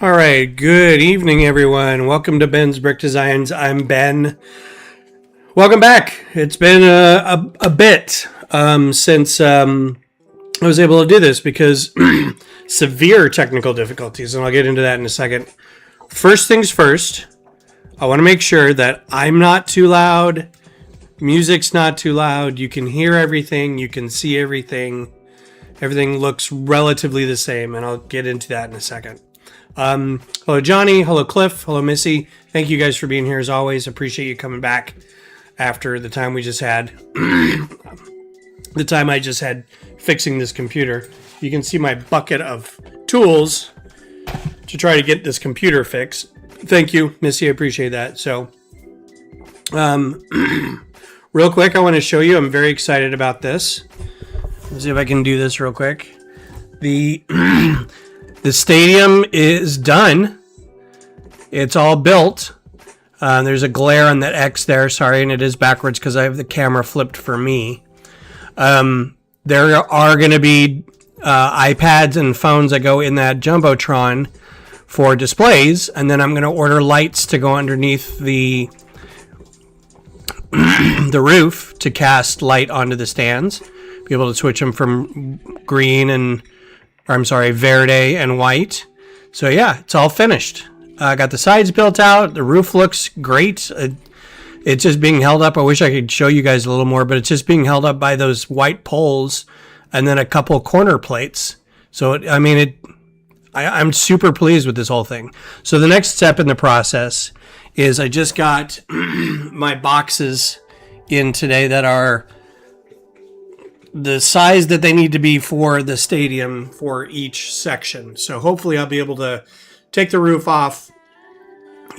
All right, good evening, everyone. Welcome to Ben's Brick Designs. I'm Ben. Welcome back. It's been a bit since I was able to do this because severe technical difficulties, and I'll get into that in a second. First things first, I want to make sure that I'm not too loud, music's not too loud, you can hear everything, you can see everything, everything looks relatively the same, and I'll get into that in a second. Hello, Johnny. Hello, Cliff. Hello, Missy. Thank you guys for being here as always. Appreciate you coming back after the time we just had. The time I just had fixing this computer. You can see my bucket of tools to try to get this computer fixed. Thank you, Missy. I appreciate that. So, real quick, I want to show you. I'm very excited about this. Let's see if I can do this real quick. The stadium is done. It's all built. There's a glare on that X there. Sorry, and it is backwards because I have the camera flipped for me. There are going to be iPads and phones that go in that Jumbotron for displays, and then I'm going to order lights to go underneath the roof to cast light onto the stands. Be able to switch them from green and verde and white. So yeah, it's all finished. I got the sides built out. The roof looks great. It's just being held up. I wish I could show you guys a little more, but it's just being held up by those white poles and then a couple corner plates. So, I'm super pleased with this whole thing. So the next step in the process is I just got my boxes in today that are the size that they need to be for the stadium for each section. So hopefully I'll be able to take the roof off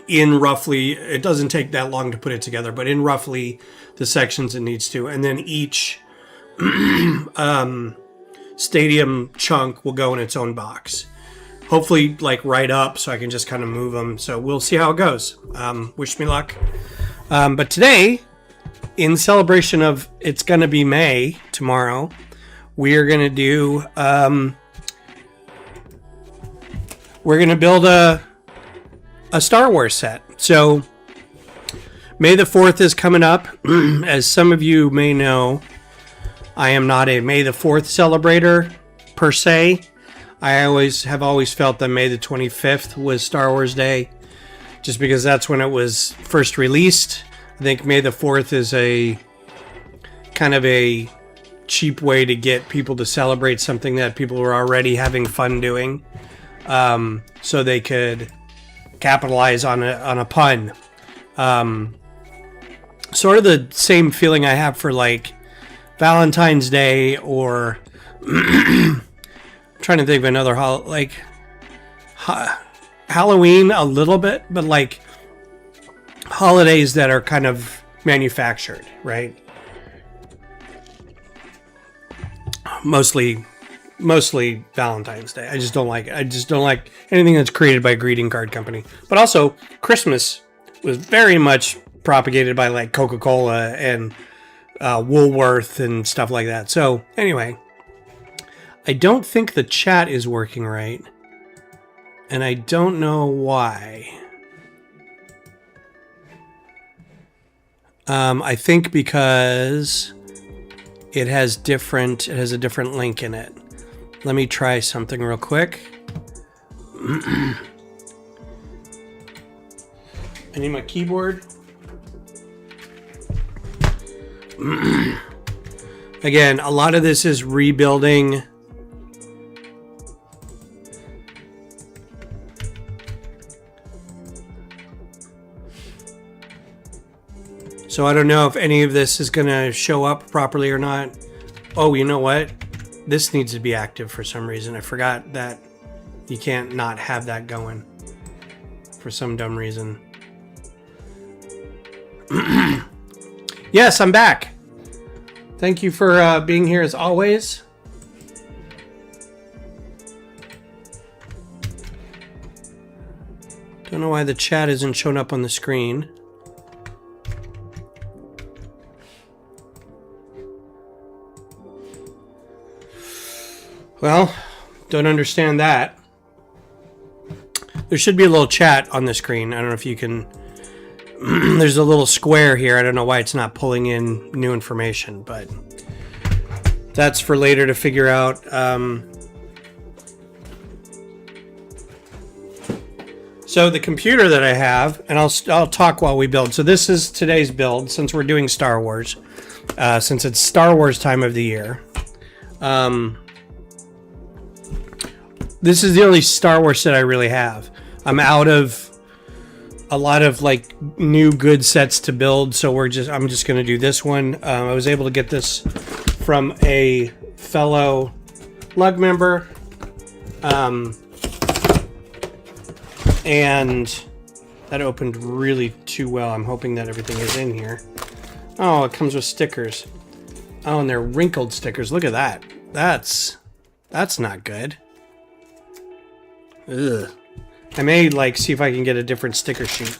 in roughly, it doesn't take that long to put it together, but in roughly the sections it needs to. And then each stadium chunk will go in its own box. Hopefully like right up so I can just kind of move them. So we'll see how it goes. Wish me luck. But today, in celebration of it's going to be May tomorrow, we are going to do we're going to build a Star Wars set. So May the 4th is coming up. As some of you may know, I am not a May the 4th celebrator per se. I have always felt that May the 25th was Star Wars Day, just because that's when it was first released. I think May the 4th is a kind of a cheap way to get people to celebrate something that people were already having fun doing, so they could capitalize on a pun. Sort of the same feeling I have for like Valentine's Day or I'm trying to think of another Halloween a little bit, but like holidays that are kind of manufactured, right? Mostly Valentine's Day. I just don't like it. I just don't like anything that's created by a greeting card company. But also, Christmas was very much propagated by like Coca-Cola and Woolworth and stuff like that. So anyway, I don't think the chat is working right, and I don't know why. I think because it has a different link in it. Let me try something real quick. I need my keyboard. Again, a lot of this is rebuilding so I don't know if any of this is going to show up properly or not. Oh, you know what? This needs to be active for some reason. I forgot that you can't not have that going for some dumb reason. Yes, I'm back. Thank you for being here as always. Don't know why the chat isn't showing up on the screen. Well, don't understand that. There should be a little chat on the screen. I don't know if you can. There's a little square here. I don't know why it's not pulling in new information, but that's for later to figure out. So the computer that I have, and I'll talk while we build. So this is today's build, since we're doing Star Wars, since it's Star Wars time of the year. This is the only Star Wars set I really have. I'm out of a lot of like new good sets to build, so I'm just going to do this one. I was able to get this from a fellow lug member. And that opened really too well. I'm hoping that everything is in here. Oh, it comes with stickers. Oh, and they're wrinkled stickers. Look at that. That's not good. Ugh. I may like see if I can get a different sticker sheet.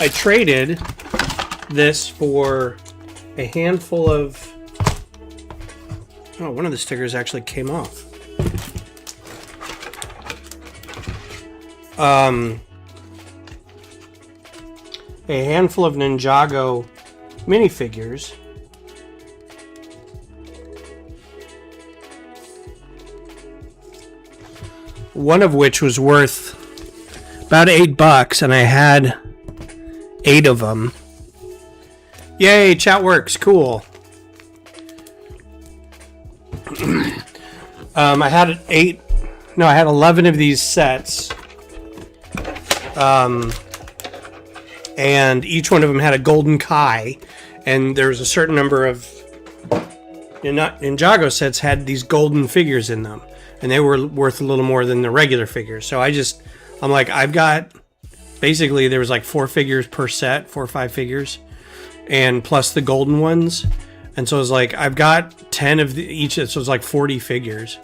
I traded this for a handful of. Oh, one of the stickers actually came off. A handful of Ninjago minifigures. One of which was worth about $8, and I had 8 of them. Yay, chat works. Cool. I had 11 of these sets. And each one of them had a golden Kai, and there was a certain number of Ninjago sets had these golden figures in them, and they were worth a little more than the regular figures. So I'm like, I've got, basically there was like 4 figures per set, 4 or 5 figures, and plus the golden ones. And so I was like, I've got 10 of each, so it's like 40 figures.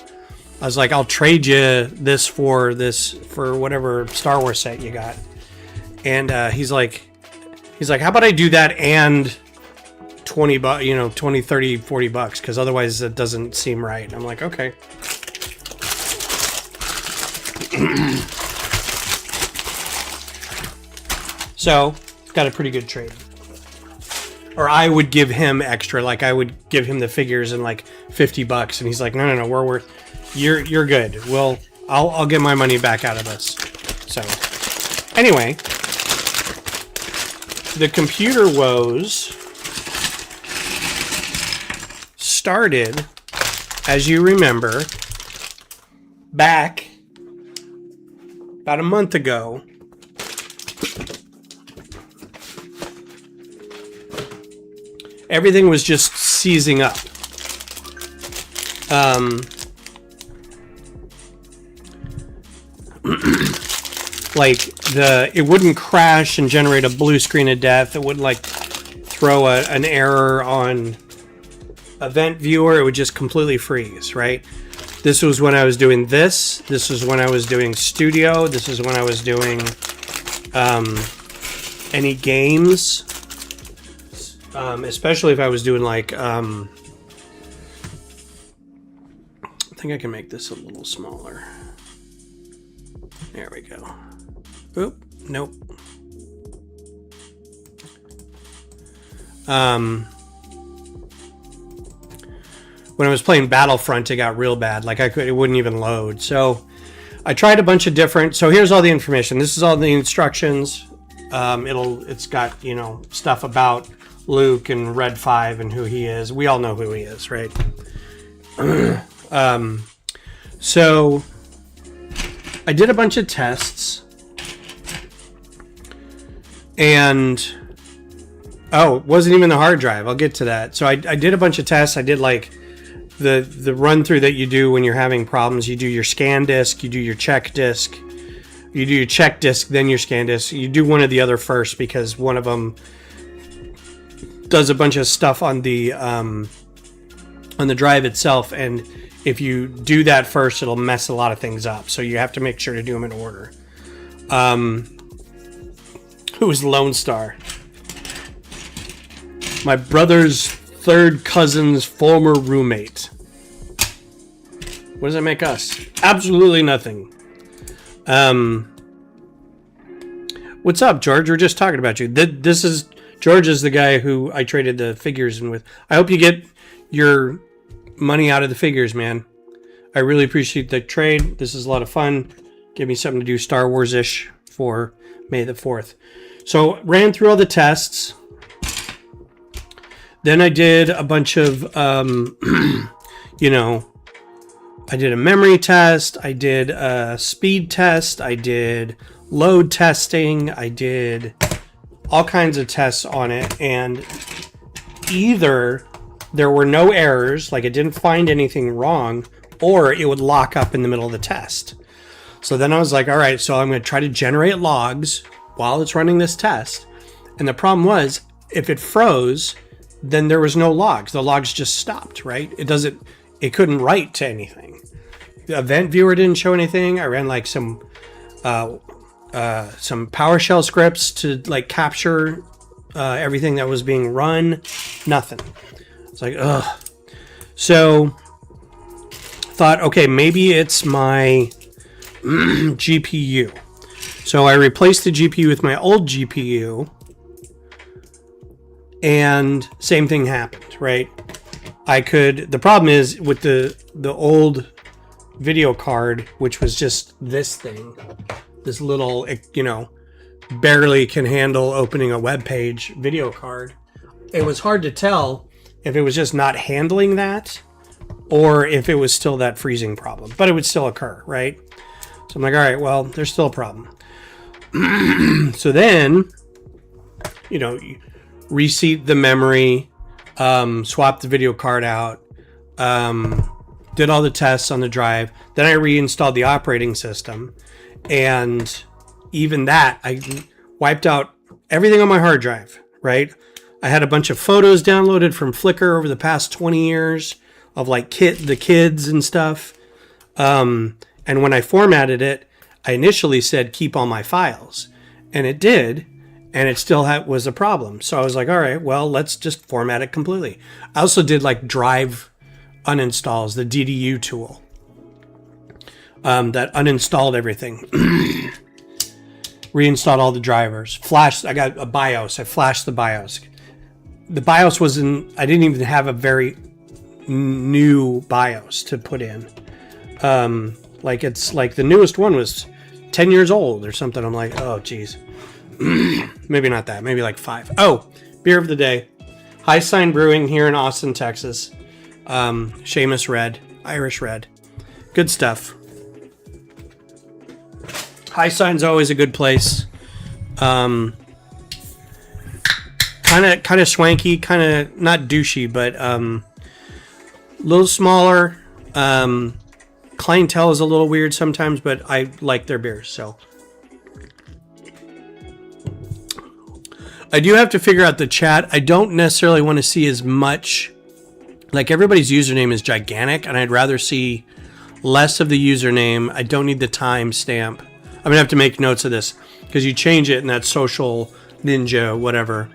I was like, I'll trade you this for whatever Star Wars set you got. And he's like, how about I do that and $20, 20, 30, 40 bucks, because otherwise it doesn't seem right. I'm like, okay. So, got a pretty good trade. Or I would give him extra, like I would give him the figures and like $50, and he's like, no, we're worth. You're good. Well, I'll get my money back out of this. So, anyway, the computer woes started, as you remember, back about a month ago. Everything was just seizing up. It wouldn't crash and generate a blue screen of death. It wouldn't like throw an error on Event Viewer. It would just completely freeze, right? This was when I was doing this. This was when I was doing Studio. This is when I was doing any games. Especially if I was doing like, I think I can make this a little smaller. There we go. Oop, nope. When I was playing Battlefront, it got real bad. Like it wouldn't even load. So I tried a bunch of different. So here's all the information. This is all the instructions. It's got stuff about Luke and Red 5 and who he is. We all know who he is, right? So I did a bunch of tests, and it wasn't even the hard drive. I'll get to that. So I did a bunch of tests. I did like the run through that you do when you're having problems. You do your scan disk, you do your check disk, you do your check disk, then your scan disk. You do one or the other first, because one of them does a bunch of stuff on the drive itself, and if you do that first, it'll mess a lot of things up. So you have to make sure to do them in order. Who is Lone Star? My brother's third cousin's former roommate. What does that make us? Absolutely nothing. What's up, George? We're just talking about you. This is George is the guy who I traded the figures in with. I hope you get your money out of the figures, man. I really appreciate the trade. This is a lot of fun. Give me something to do Star Wars-ish for May the 4th. So ran through all the tests. Then I did a bunch of, you know, I did a memory test. I did a speed test. I did load testing. I did all kinds of tests on it. And either there were no errors, like it didn't find anything wrong, or it would lock up in the middle of the test. So then I was like, all right, so I'm going to try to generate logs while it's running this test. And the problem was, if it froze, then there was no logs. The logs just stopped, right? It couldn't write to anything. The event viewer didn't show anything. I ran like some PowerShell scripts to like capture everything that was being run. Nothing. It's like, ugh. So thought, okay, maybe it's my GPU. So I replaced the GPU with my old GPU, and same thing happened, right? The problem is with the old video card, which was just this thing, this little, you know, barely can handle opening a web page video card. It was hard to tell if it was just not handling that or if it was still that freezing problem, but it would still occur, right? So I'm like, all right, well, there's still a problem. So then, you know, reseat the memory, swap the video card out, did all the tests on the drive. Then I reinstalled the operating system, and even that, I wiped out everything on my hard drive, right? I had a bunch of photos downloaded from Flickr over the past 20 years of like the kids and stuff. And when I formatted it, I initially said keep all my files, and it did, and it still was a problem. So I was like, all right, well, let's just format it completely. I also did like drive uninstalls, the DDU tool that uninstalled everything. Reinstalled all the drivers. I got a BIOS. I flashed the BIOS. The BIOS I didn't even have a very new BIOS to put in. Like it's like the newest one was 10 years old or something. I'm like, oh, geez. Maybe not that. Maybe like 5. Oh, beer of the day. High Sign Brewing here in Austin, Texas. Seamus Red. Irish Red. Good stuff. High Sign's always a good place. Kind of swanky, kind of not douchey, but a little smaller. Clientele is a little weird sometimes, but I like their beers, so. I do have to figure out the chat. I don't necessarily want to see as much. Like, everybody's username is gigantic, and I'd rather see less of the username. I don't need the timestamp. I'm going to have to make notes of this, because you change it in that social ninja, whatever.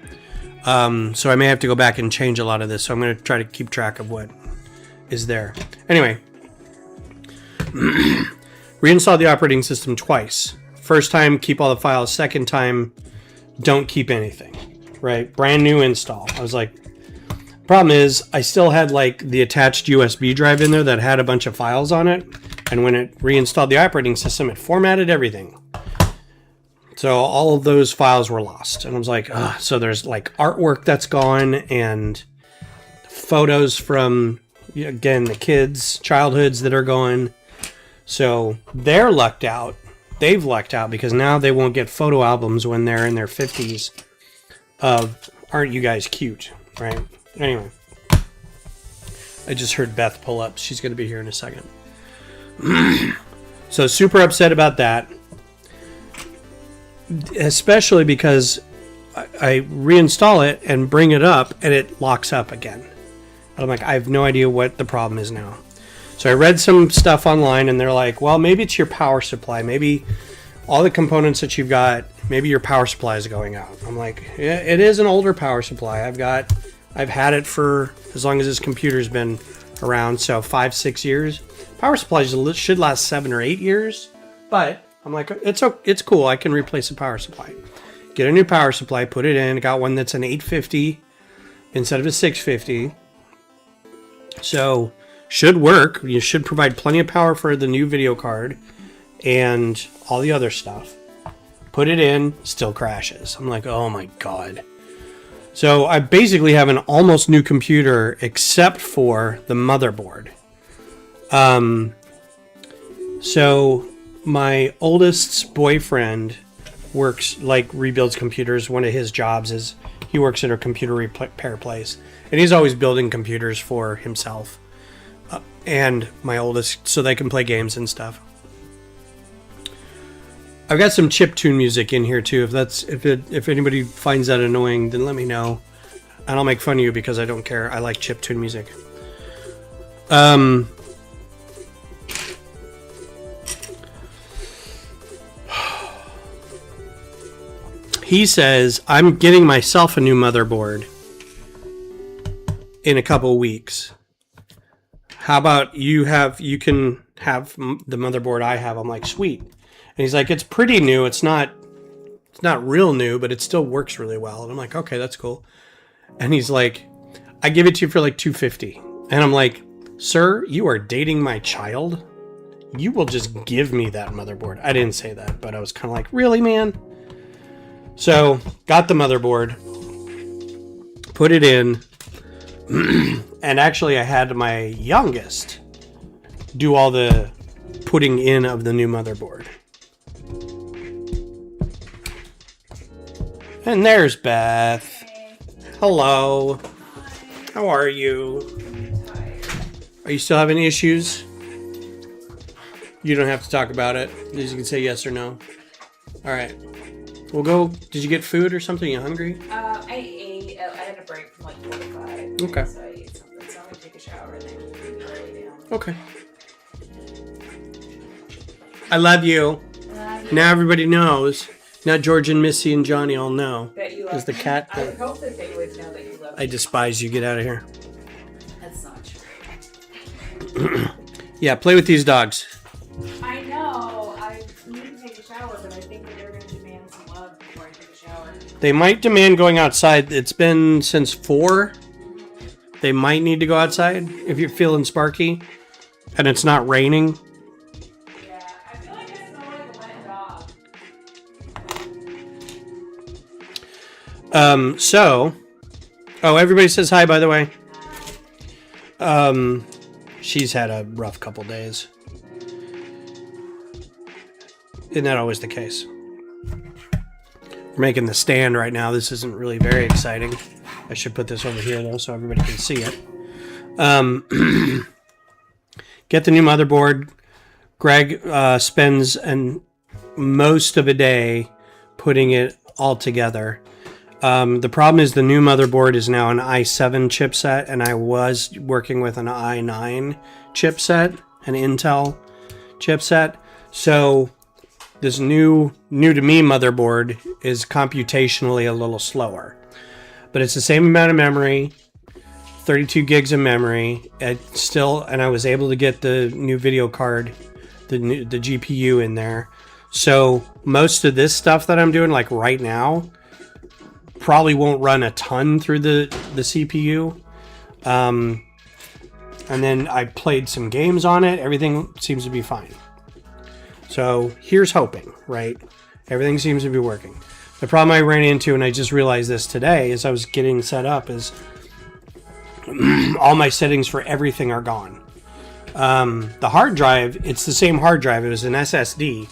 So I may have to go back and change a lot of this, so I'm going to try to keep track of what is there. Anyway. Reinstall the operating system twice. First time, keep all the files. Second time, don't keep anything, right? Brand new install. I was like, problem is I still had like the attached USB drive in there that had a bunch of files on it. And when it reinstalled the operating system, it formatted everything. So all of those files were lost. And I was like, ugh. So there's like artwork that's gone and photos from, again, the kids' childhoods that are gone. So they're lucked out. They've lucked out because now they won't get photo albums when they're in their 50s of, aren't you guys cute, right? Anyway, I just heard Beth pull up. She's going to be here in a second. So super upset about that. Especially because I reinstall it and bring it up and it locks up again. And I'm like, I have no idea what the problem is now. So I read some stuff online and they're like, well, maybe it's your power supply. Maybe all the components that you've got, maybe your power supply is going out. I'm like, yeah, it is an older power supply. I've got I've had it for as long as this computer's been around, so 5-6 years. Power supplies should last 7 or 8 years, but I'm like, it's cool. I can replace a power supply. Get a new power supply, put it in. I got one that's an 850 instead of a 650. So should work. You should provide plenty of power for the new video card and all the other stuff. Put it in, still crashes. I'm like, oh my God. So I basically have an almost new computer except for the motherboard. So my oldest's boyfriend works, like, rebuilds computers. One of his jobs is he works at a computer repair place, and he's always building computers for himself and my oldest so they can play games and stuff. I've got some chiptune music in here too. If anybody finds that annoying, then let me know, and I'll make fun of you because I don't care. I like chiptune music. He says, I'm getting myself a new motherboard in a couple weeks. How about you can have the motherboard I have? I'm like, sweet. And he's like, it's pretty new. It's not real new, but it still works really well. And I'm like, okay, that's cool. And he's like, I give it to you for like $250. And I'm like, sir, you are dating my child. You will just give me that motherboard. I didn't say that, but I was kind of like, really, man? So, got the motherboard, put it in, and actually I had my youngest do all the putting in of the new motherboard. And there's Beth. Hello. How are you? Are you still having issues? You don't have to talk about it. You can say yes or no. All right. We'll go. Did you get food or something? You hungry? I ate. I had a break from like 4 to 5. Okay. So I ate something. So I'm gonna take a shower and then lay down. Okay. I love you. Now everybody knows. Now George and Missy and Johnny all know. That you love. Is the cat? I would hope that they would know that you love. I despise you. Get out of here. That's not true. Yeah, play with these dogs. I know. I need to take a shower, but I think that they're gonna demand some love before I take a shower. They might demand going outside. It's been since 4. They might need to go outside if you're feeling sparky and it's not raining. Yeah, I feel like I smell like a wet dog. Everybody says hi, by the way. She's had a rough couple days. Isn't that always the case? We're making the stand right now. This isn't really very exciting. I should put this over here, though, so everybody can see it. Get the new motherboard. Greg spends most of a day putting it all together. The problem is the new motherboard is now an i7 chipset, and I was working with an i9 chipset, an Intel chipset. So this new to me motherboard is computationally a little slower, but it's the same amount of memory, 32 gigs of memory. And I was able to get the new video card, the GPU in there. So most of this stuff that I'm doing, like right now, probably won't run a ton through the CPU. And then I played some games on it. Everything seems to be fine. So here's hoping, right? Everything seems to be working. The problem I ran into, and I just realized this today as I was getting set up, is all my settings for everything are gone. The hard drive, it's the same hard drive. It was an SSD.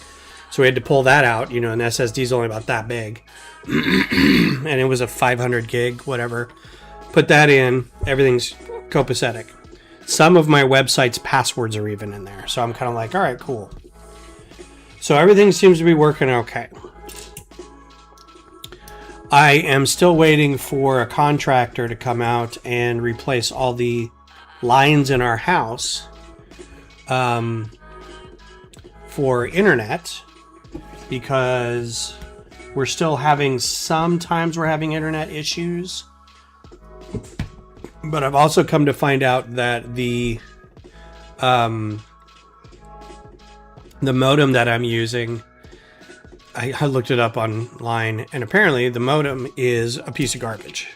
So we had to pull that out. You know, an SSD is only about that big. And it was a 500 gig, whatever. Put that in. Everything's copacetic. Some of my website's passwords are even in there. So I'm kind of like, all right, cool. So everything seems to be working okay. I am still waiting for a contractor to come out and replace all the lines in our house for internet, because we're still having, sometimes we're having internet issues. But I've also come to find out that the modem that I'm using, I looked it up online, and apparently the modem is a piece of garbage.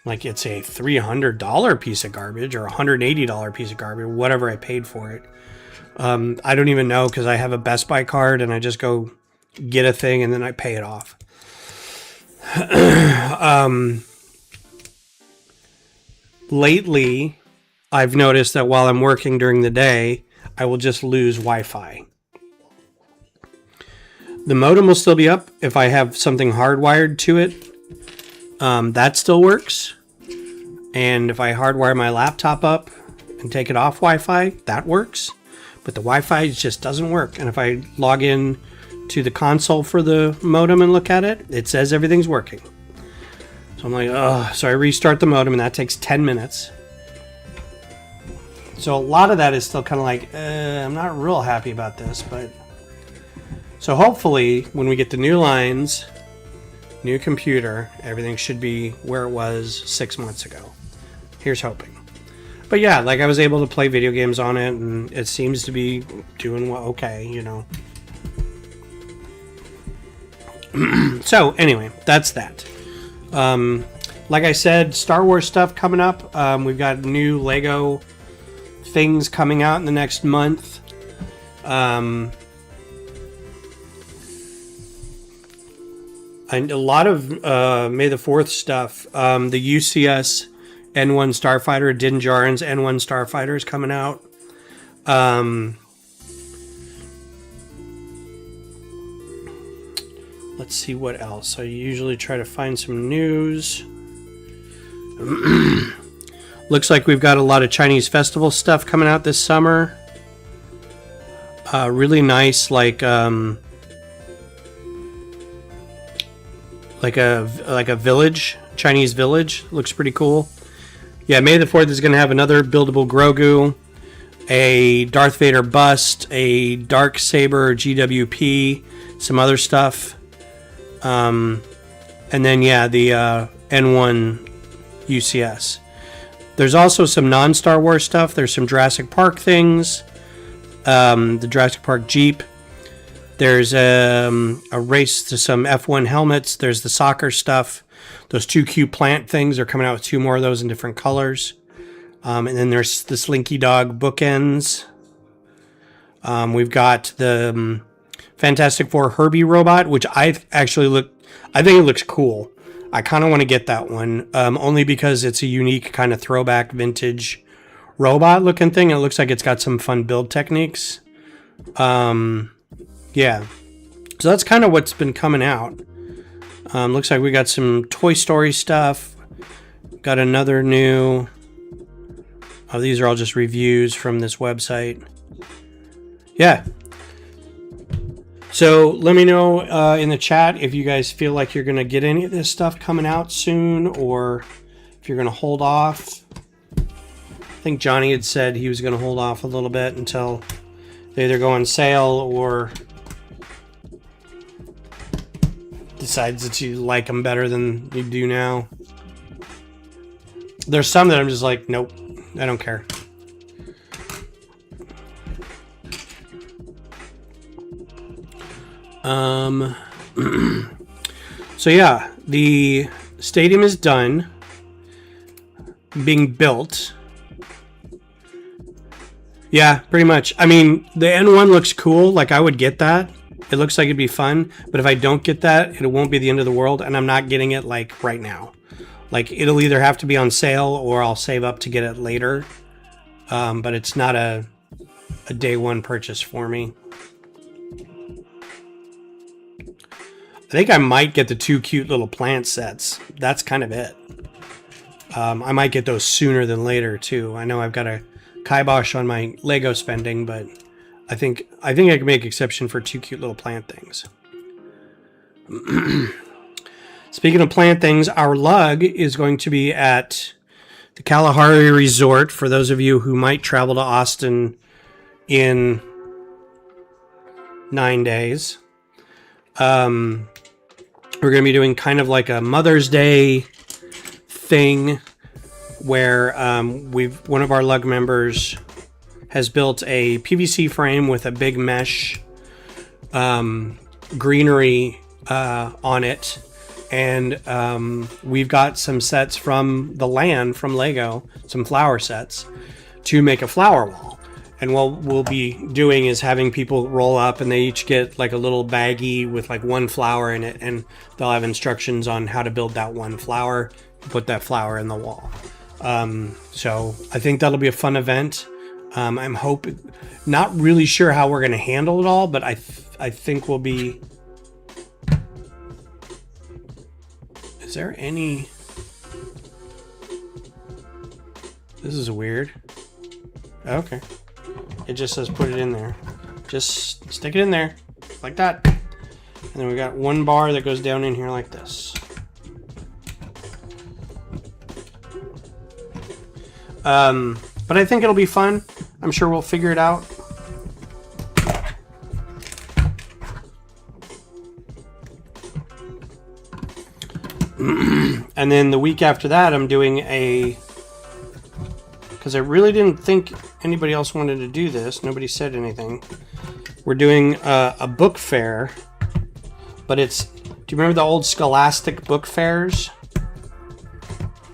Like, it's a $300 piece of garbage or $180 piece of garbage, whatever I paid for it. I don't even know, because I have a Best Buy card and I just go get a thing and then I pay it off. Lately, I've noticed that while I'm working during the day, I will just lose Wi-Fi. The modem will still be up if I have something hardwired to it. That still works. And if I hardwire my laptop up and take it off Wi-Fi, that works. But the Wi-Fi just doesn't work. And if I log in to the console for the modem and look at it, it says everything's working. So I'm like, ugh. So I restart the modem, and that takes 10 minutes. So a lot of that is still kind of like, I'm not real happy about this. But so hopefully when we get the new lines, new computer, everything should be where it was 6 months ago. Here's hoping. But yeah, like, I was able to play video games on it, and it seems to be doing well, okay, you know. So anyway, that's that. Like I said, Star Wars stuff coming up. We've got new Lego things coming out in the next month. And a lot of May the 4th stuff. The UCS N1 Starfighter, Din Djarin's N1 Starfighter is coming out. Let's see what else. I usually try to find some news. Looks like we've got a lot of Chinese festival stuff coming out this summer. Really nice, like a village, Chinese village. Looks pretty cool. Yeah, May the 4th is going to have another buildable Grogu, a Darth Vader bust, a Darksaber GWP, some other stuff. And then, yeah, the N1 UCS. There's also some non-Star Wars stuff. There's some Jurassic Park things. The Jurassic Park Jeep. There's a race to some F1 helmets. There's the soccer stuff. Those 2Q plant things are coming out with 2 more of those in different colors. And then there's the Slinky Dog bookends. We've got the Fantastic Four Herbie robot, which I think it looks cool. I kind of want to get that one, only because it's a unique kind of throwback vintage robot looking thing. It looks like it's got some fun build techniques. Yeah. So that's kind of what's been coming out. Looks like we got some Toy Story stuff. Got another new... Oh, these are all just reviews from this website. Yeah. So let me know in the chat if you guys feel like you're going to get any of this stuff coming out soon, or if you're going to hold off. I think Johnny had said he was going to hold off a little bit until they either go on sale or decides that you like them better than you do now. There's some that I'm just like, nope, I don't care. So yeah, the stadium is done being built. Yeah, pretty much. I mean, the N1 looks cool. Like, I would get that. It looks like it'd be fun. But if I don't get that, it won't be the end of the world. And I'm not getting it, like, right now. Like, it'll either have to be on sale or I'll save up to get it later. But it's not a day one purchase for me. I think I might get the 2 cute little plant sets. That's kind of it. I might get those sooner than later, too. I know I've got a kibosh on my Lego spending, but I think I can make exception for 2 cute little plant things. Speaking of plant things, our lug is going to be at the Kalahari Resort for those of you who might travel to Austin in 9 days. We're going to be doing kind of like a Mother's Day thing where one of our lug members has built a PVC frame with a big mesh greenery on it, and we've got some sets from the land from Lego, some flower sets to make a flower wall. And what we'll be doing is having people roll up, and they each get like a little baggie with like one flower in it, and they'll have instructions on how to build that one flower, put that flower in the wall. So I think that'll be a fun event. I'm hoping, not really sure how we're going to handle it all, but I think we'll be. Is there any? This is weird. Okay. It just says put it in there. Just stick it in there like that. And then we got one bar that goes down in here like this. But I think it'll be fun. I'm sure we'll figure it out. And then the week after that, I'm doing because I really didn't think anybody else wanted to do this. Nobody said anything. We're doing a book fair, but do you remember the old Scholastic book fairs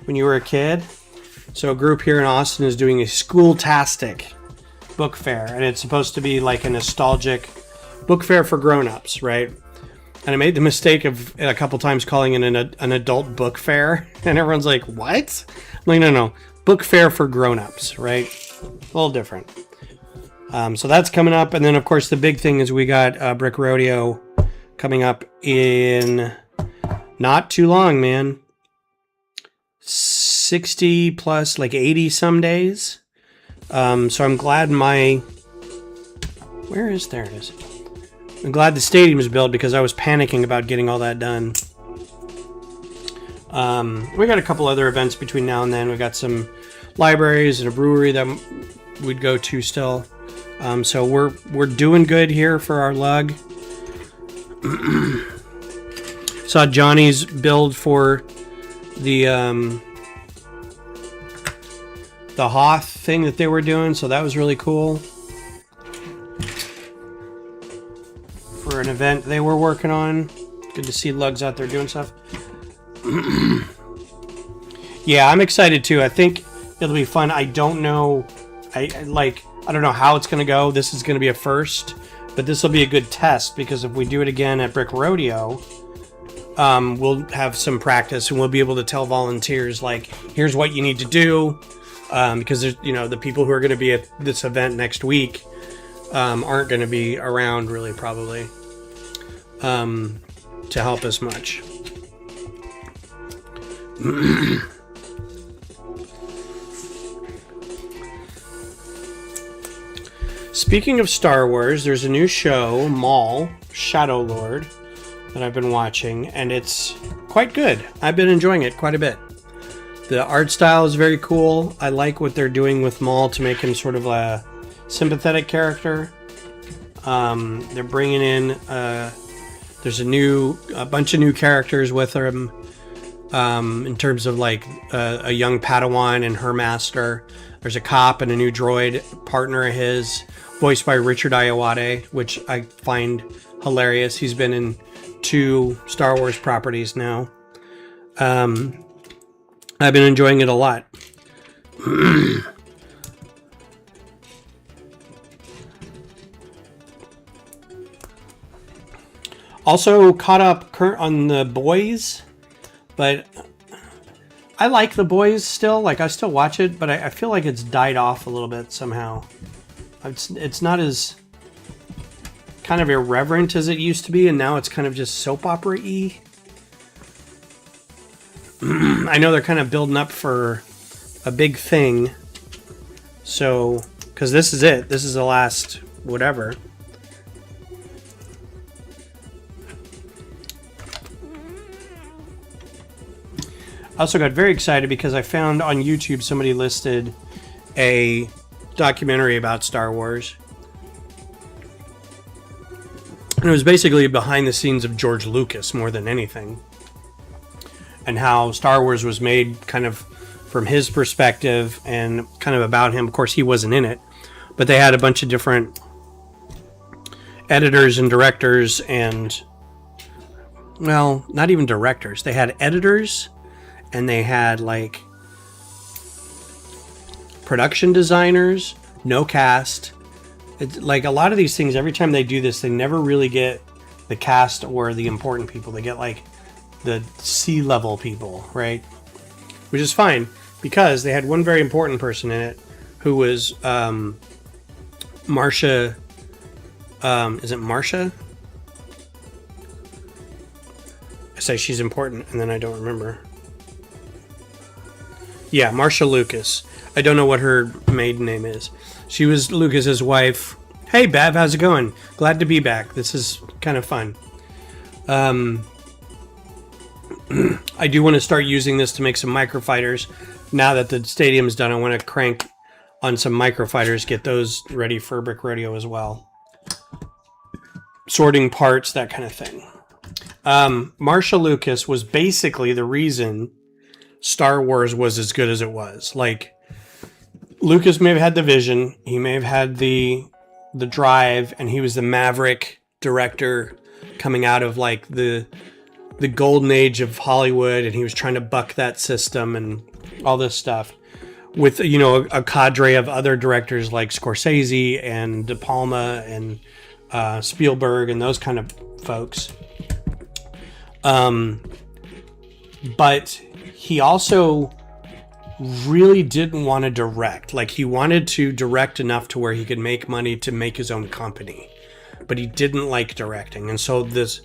when you were a kid? So a group here in Austin is doing a School-tastic book fair, and it's supposed to be like a nostalgic book fair for grown-ups, right? And I made the mistake of a couple times calling it an adult book fair, and everyone's like, what? I'm like, no. Book fair for grown-ups, right? A little different. So that's coming up. And then, of course, the big thing is we got Brick Rodeo coming up in not too long, man. 60 plus, like 80 some days. So I'm glad where is, there it is. I'm glad the stadium is built because I was panicking about getting all that done. We got a couple other events between now and then. We got some libraries and a brewery that we'd go to still. So we're doing good here for our lug. Saw Johnny's build for the Hoth thing that they were doing, so that was really cool. For an event they were working on. Good to see lugs out there doing stuff. Yeah, I'm excited too. I think it'll be fun. I don't know. I don't know how it's going to go. This is going to be a first, but this will be a good test because if we do it again at Brick Rodeo, we'll have some practice and we'll be able to tell volunteers like, here's what you need to do. Because there's, the people who are going to be at this event next week aren't going to be around really probably to help us much. Speaking of Star Wars, there's a new show, Maul, Shadow Lord, that I've been watching, and it's quite good. I've been enjoying it quite a bit. The art style is very cool. I like what they're doing with Maul to make him sort of a sympathetic character. They're bringing in, there's a bunch of new characters with him in terms of like a young Padawan and her master. There's a cop and a new droid partner of his, voiced by Richard Ayoade, which I find hilarious. He's been in 2 Star Wars properties now. I've been enjoying it a lot. Also caught up on The Boys, but I like The Boys still. Like, I still watch it, but I feel like it's died off a little bit somehow. It's not as kind of irreverent as it used to be, and now it's kind of just soap opera-y. I know they're kind of building up for a big thing. So, because this is it. This is the last whatever. I also got very excited because I found on YouTube somebody listed a documentary about Star Wars. And it was basically behind the scenes of George Lucas more than anything. And how Star Wars was made kind of from his perspective and kind of about him. Of course, he wasn't in it, but they had a bunch of different editors and directors and, well, not even directors. They had editors and they had like production designers, no cast. It's like a lot of these things, every time they do this, they never really get the cast or the important people. They get like the C-level people, right? Which is fine because they had one very important person in it who was Marsha. Is it Marsha? I say she's important and then I don't remember. Yeah, Marsha Lucas. I don't know what her maiden name is. She was Lucas's wife. Hey, Bev, how's it going? Glad to be back. This is kind of fun. I do want to start using this to make some microfighters. Now that the stadium's done, I want to crank on some microfighters, get those ready for Brick Rodeo as well. Sorting parts, that kind of thing. Marsha Lucas was basically the reason Star Wars was as good as it was. Like, Lucas may have had the vision, he may have had the drive, and he was the maverick director coming out of like the golden age of Hollywood, and he was trying to buck that system and all this stuff with, you know, a cadre of other directors like Scorsese and De Palma and Spielberg and those kind of folks. But he also really didn't want to direct. Like, he wanted to direct enough to where he could make money to make his own company, but he didn't like directing. And so this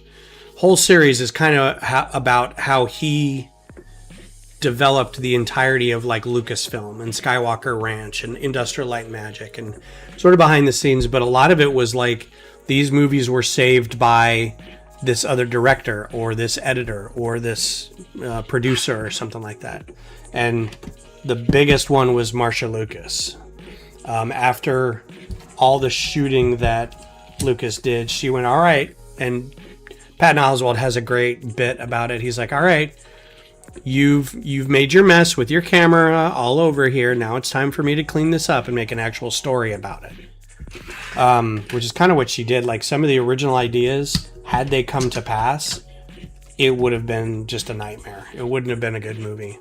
whole series is kind of about how he developed the entirety of like Lucasfilm and Skywalker Ranch and Industrial Light Magic and sort of behind the scenes. But a lot of it was like these movies were saved by this other director or this editor or this producer or something like that. And the biggest one was Marsha Lucas. After all the shooting that Lucas did, she went, all right. And Patton Oswalt has a great bit about it. He's like, all right, you've made your mess with your camera all over here. Now it's time for me to clean this up and make an actual story about it. Which is kind of what she did. Like, some of the original ideas, had they come to pass, it would have been just a nightmare. It wouldn't have been a good movie.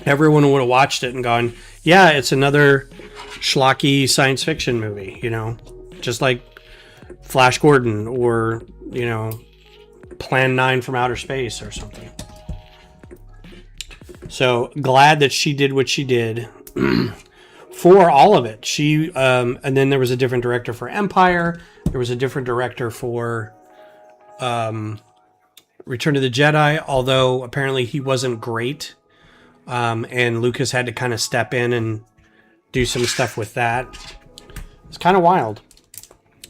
Everyone would have watched it and gone, yeah, it's another schlocky science fiction movie, you know, just like Flash Gordon or, you know, Plan 9 from Outer Space or something. So glad that she did what she did for all of it. She and then there was a different director for Empire. There was a different director for Return of the Jedi, although apparently he wasn't great. And Lucas had to kind of step in and do some stuff with that. It's kind of wild.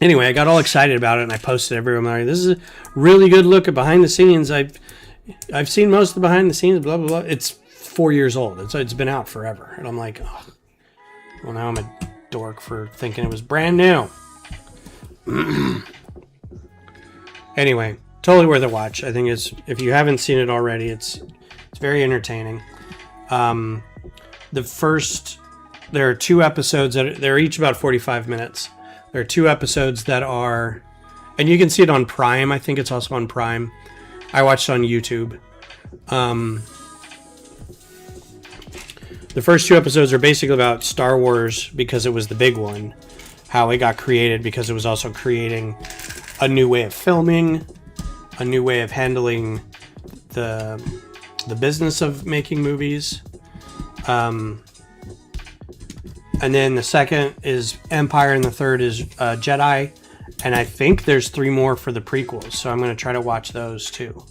Anyway, I got all excited about it and I posted everywhere. Like, this is a really good look at behind the scenes. I've seen most of the behind the scenes, blah, blah, blah. It's 4 years old. It's been out forever. And I'm like, oh, well, now I'm a dork for thinking it was brand new. Anyway, totally worth a watch. I think it's, if you haven't seen it already, it's very entertaining. There are 2 episodes that they're each about 45 minutes. There are 2 episodes that are, and you can see it on Prime. I think it's also on Prime. I watched it on YouTube. The first 2 episodes are basically about Star Wars because it was the big one. How it got created, because it was also creating a new way of filming, a new way of handling the business of making movies. And then the second is Empire, and the third is Jedi. And I think there's 3 more for the prequels, so I'm going to try to watch those too.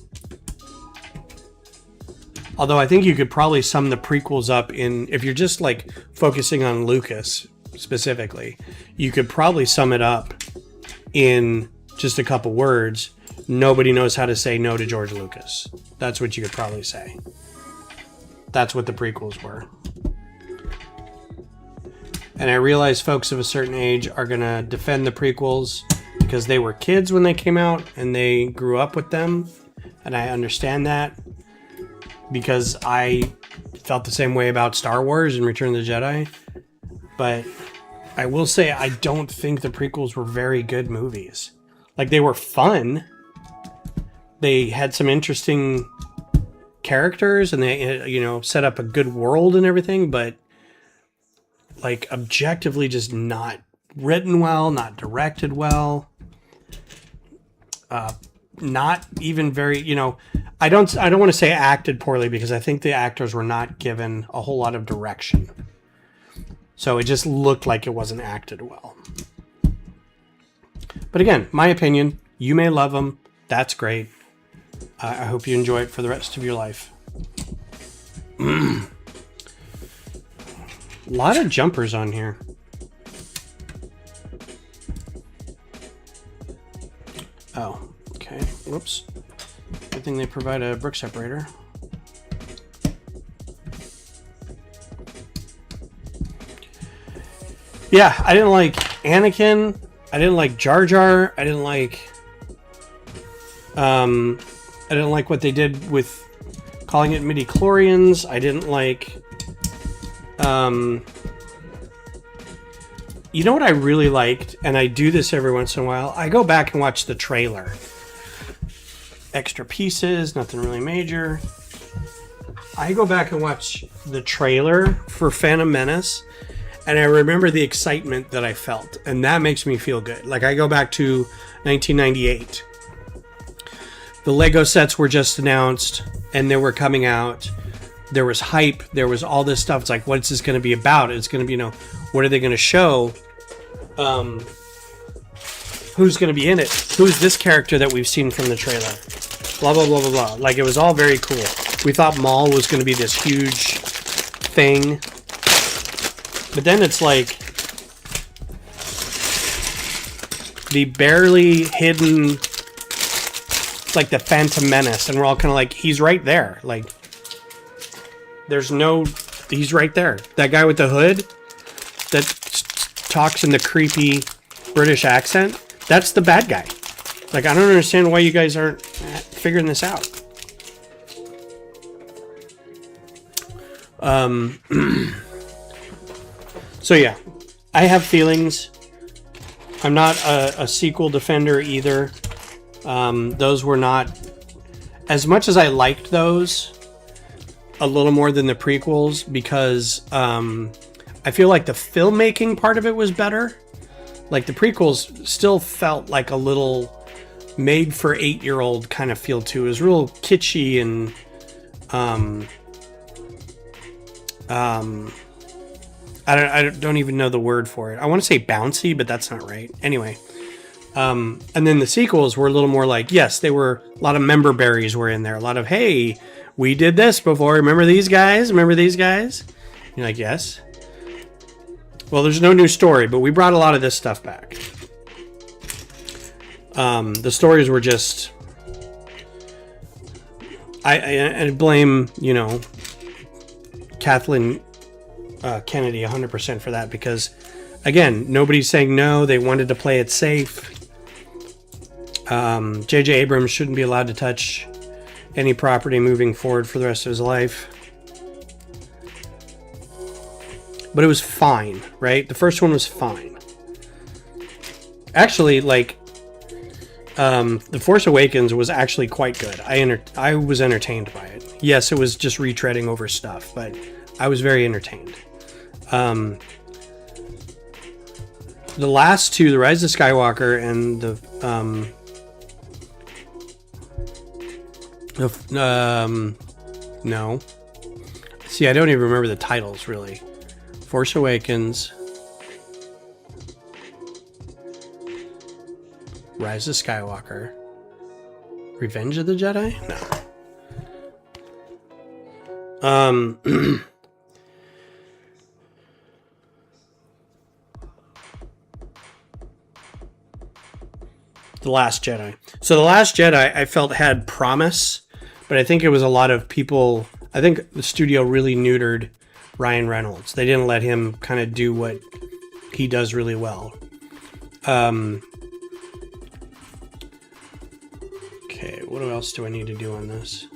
Although I think you could probably sum the prequels up in, if you're just like focusing on Lucas specifically, you could probably sum it up in just a couple words. Nobody knows how to say no to George Lucas. That's what you could probably say. That's what the prequels were. And I realize folks of a certain age are going to defend the prequels because they were kids when they came out and they grew up with them. And I understand that because I felt the same way about Star Wars and Return of the Jedi. But I will say I don't think the prequels were very good movies. Like, they were fun. They had some interesting characters and they, you know, set up a good world and everything, but like objectively just not written well, not directed well. Not even very, you know, I don't want to say acted poorly because I think the actors were not given a whole lot of direction. So it just looked like it wasn't acted well. But again, my opinion, you may love them. That's great. I hope you enjoy it for the rest of your life. A lot of jumpers on here. Oh, okay. Whoops. Good thing they provide a brick separator. Yeah, I didn't like Anakin. I didn't like Jar Jar. I didn't like what they did with calling it midi-chlorians. I didn't like you know what I really liked, and I do this every once in a while, I go back and watch the trailer. Extra pieces, nothing really major. I go back and watch the trailer for Phantom Menace, and I remember the excitement that I felt, and that makes me feel good. Like, I go back to 1998. The Lego sets were just announced, and they were coming out. There was hype. There was all this stuff. It's like, what's this going to be about? It's going to be, you know, what are they going to show? Who's going to be in it? Who's this character that we've seen from the trailer? Blah, blah, blah, blah, blah. Like, it was all very cool. We thought Maul was going to be this huge thing. But then it's like the barely hidden, like the Phantom Menace, and we're all kind of like, he's right there. Like, he's right there. That guy with the hood that talks in the creepy British accent, that's the bad guy. Like, I don't understand why you guys aren't figuring this out. So yeah, I have feelings. I'm not a sequel defender either. Those were not, as much as I liked those a little more than the prequels, because I feel like the filmmaking part of it was better. Like, the prequels still felt like a little made for 8-year-old kind of feel to it. It was real kitschy and I don't even know the word for it. I want to say bouncy, but that's not right. Anyway, and then the sequels were a little more like, yes, they were, a lot of member berries were in there. A lot of, hey, we did this before. Remember these guys? Remember these guys? You're like, yes. Well, there's no new story, but we brought a lot of this stuff back. The stories were just, I blame, you know, Kathleen Kennedy 100% for that, because again, nobody's saying no. They wanted to play it safe. J.J. Abrams shouldn't be allowed to touch any property moving forward for the rest of his life. But it was fine, right? The first one was fine. Actually, like, The Force Awakens was actually quite good. I was entertained by it. Yes, it was just retreading over stuff, but I was very entertained. The last two, The Rise of Skywalker and no. See, I don't even remember the titles, really. Force Awakens, Rise of Skywalker, Revenge of the Jedi? No. The Last Jedi. So The Last Jedi, I felt, had promise, but I think it was a lot of people. I think the studio really neutered Ryan Reynolds. They didn't let him kind of do what he does really well. Okay, what else do I need to do on this?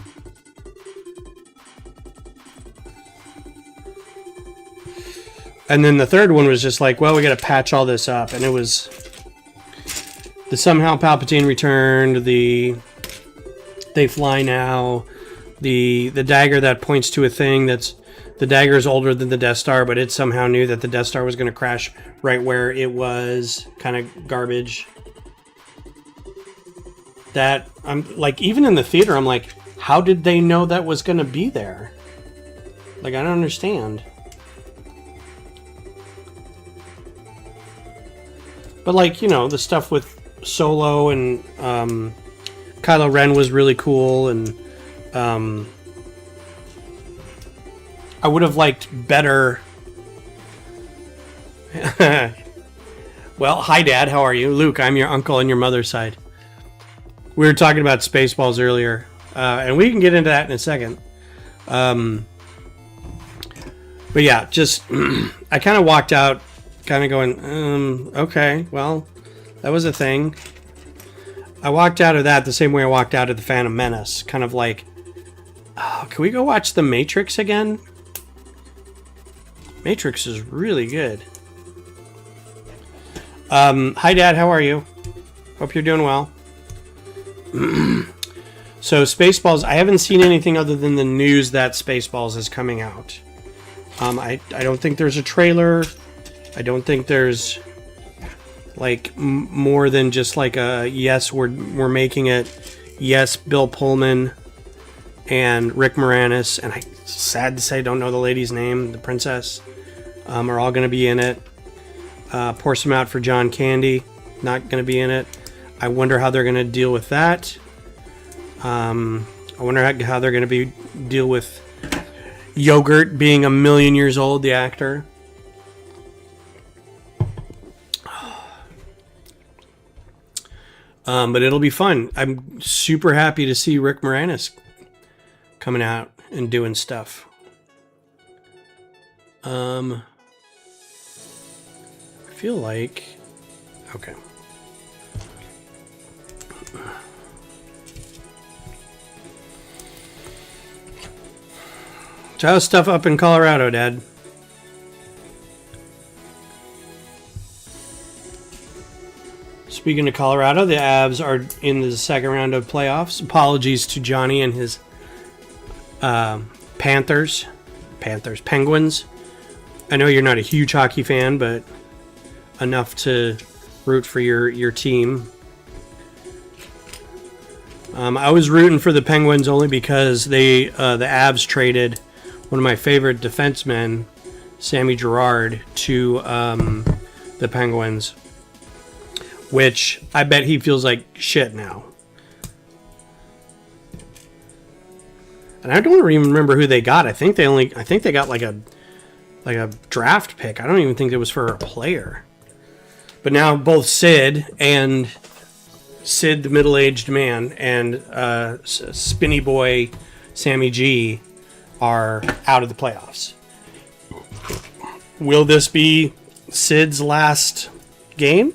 And then the third one was just like, well, we got to patch all this up. And it was the somehow Palpatine returned, the they fly now, the dagger that points to a thing that's, the dagger is older than the Death Star, but it somehow knew that the Death Star was going to crash right where it was. Kind of garbage. That, I'm like, even in the theater, I'm like, how did they know that was going to be there? Like, I don't understand. But like, you know, the stuff with Solo and Kylo Ren was really cool, and I would have liked better. Well, hi Dad, how are you? Luke, I'm your uncle on your mother's side. We were talking about Spaceballs earlier, and we can get into that in a second. But yeah, just I kind of walked out kind of going, okay, well, that was a thing. I walked out of that the same way I walked out of The Phantom Menace. Kind of like, oh, can we go watch The Matrix again? Matrix is really good. Hi, Dad. How are you? Hope you're doing well. So, Spaceballs, I haven't seen anything other than the news that Spaceballs is coming out. I don't think there's a trailer. I don't think there's like more than just like a yes, we're making it. Yes, Bill Pullman and Rick Moranis, and I sad to say don't know the lady's name, the princess, are all going to be in it. Pour Some Out for John Candy, not going to be in it. I wonder how they're going to deal with that. I wonder how they're going to deal with Yogurt being a million years old, the actor. But it'll be fun. I'm super happy to see Rick Moranis coming out and doing stuff. I feel like... Okay. So how's stuff up in Colorado, Dad? Speaking of Colorado, the Avs are in the second round of playoffs. Apologies to Johnny and his Penguins. I know you're not a huge hockey fan, but enough to root for your team. I was rooting for the Penguins only because the Avs traded one of my favorite defensemen, Sammy Girard, to the Penguins, which I bet he feels like shit now. And I don't even remember who they got. I think they got like a draft pick. I don't even think it was for a player. But now both Sid, the middle-aged man, and Spinny Boy Sammy G are out of the playoffs. Will this be Sid's last game?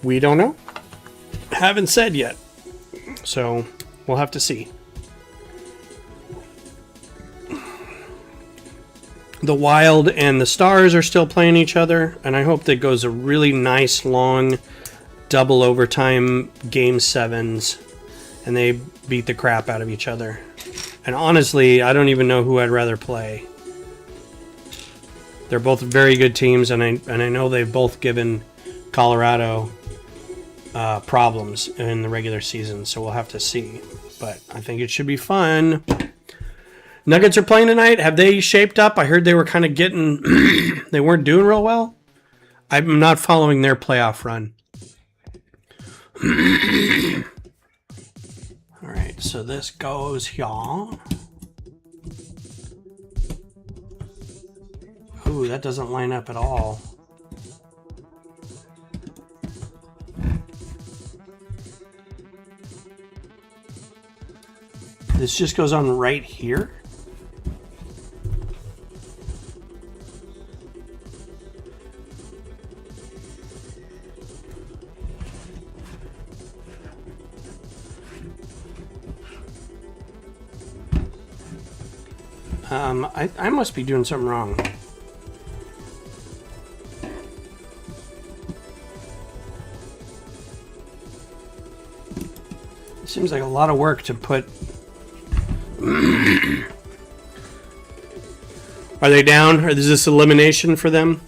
We don't know. Haven't said yet. So we'll have to see. The Wild and the Stars are still playing each other, and I hope that goes a really nice, long, double overtime game sevens, and they beat the crap out of each other. And honestly, I don't even know who I'd rather play. They're both very good teams, and I know they've both given Colorado problems in the regular season, so we'll have to see. But I think it should be fun. Nuggets are playing tonight. Have they shaped up? I heard they were kind of getting... they weren't doing real well. I'm not following their playoff run. All right, so this goes here. Ooh, that doesn't line up at all. This just goes on right here. I must be doing something wrong. Seems like a lot of work to put. Are they down? Or is this elimination for them?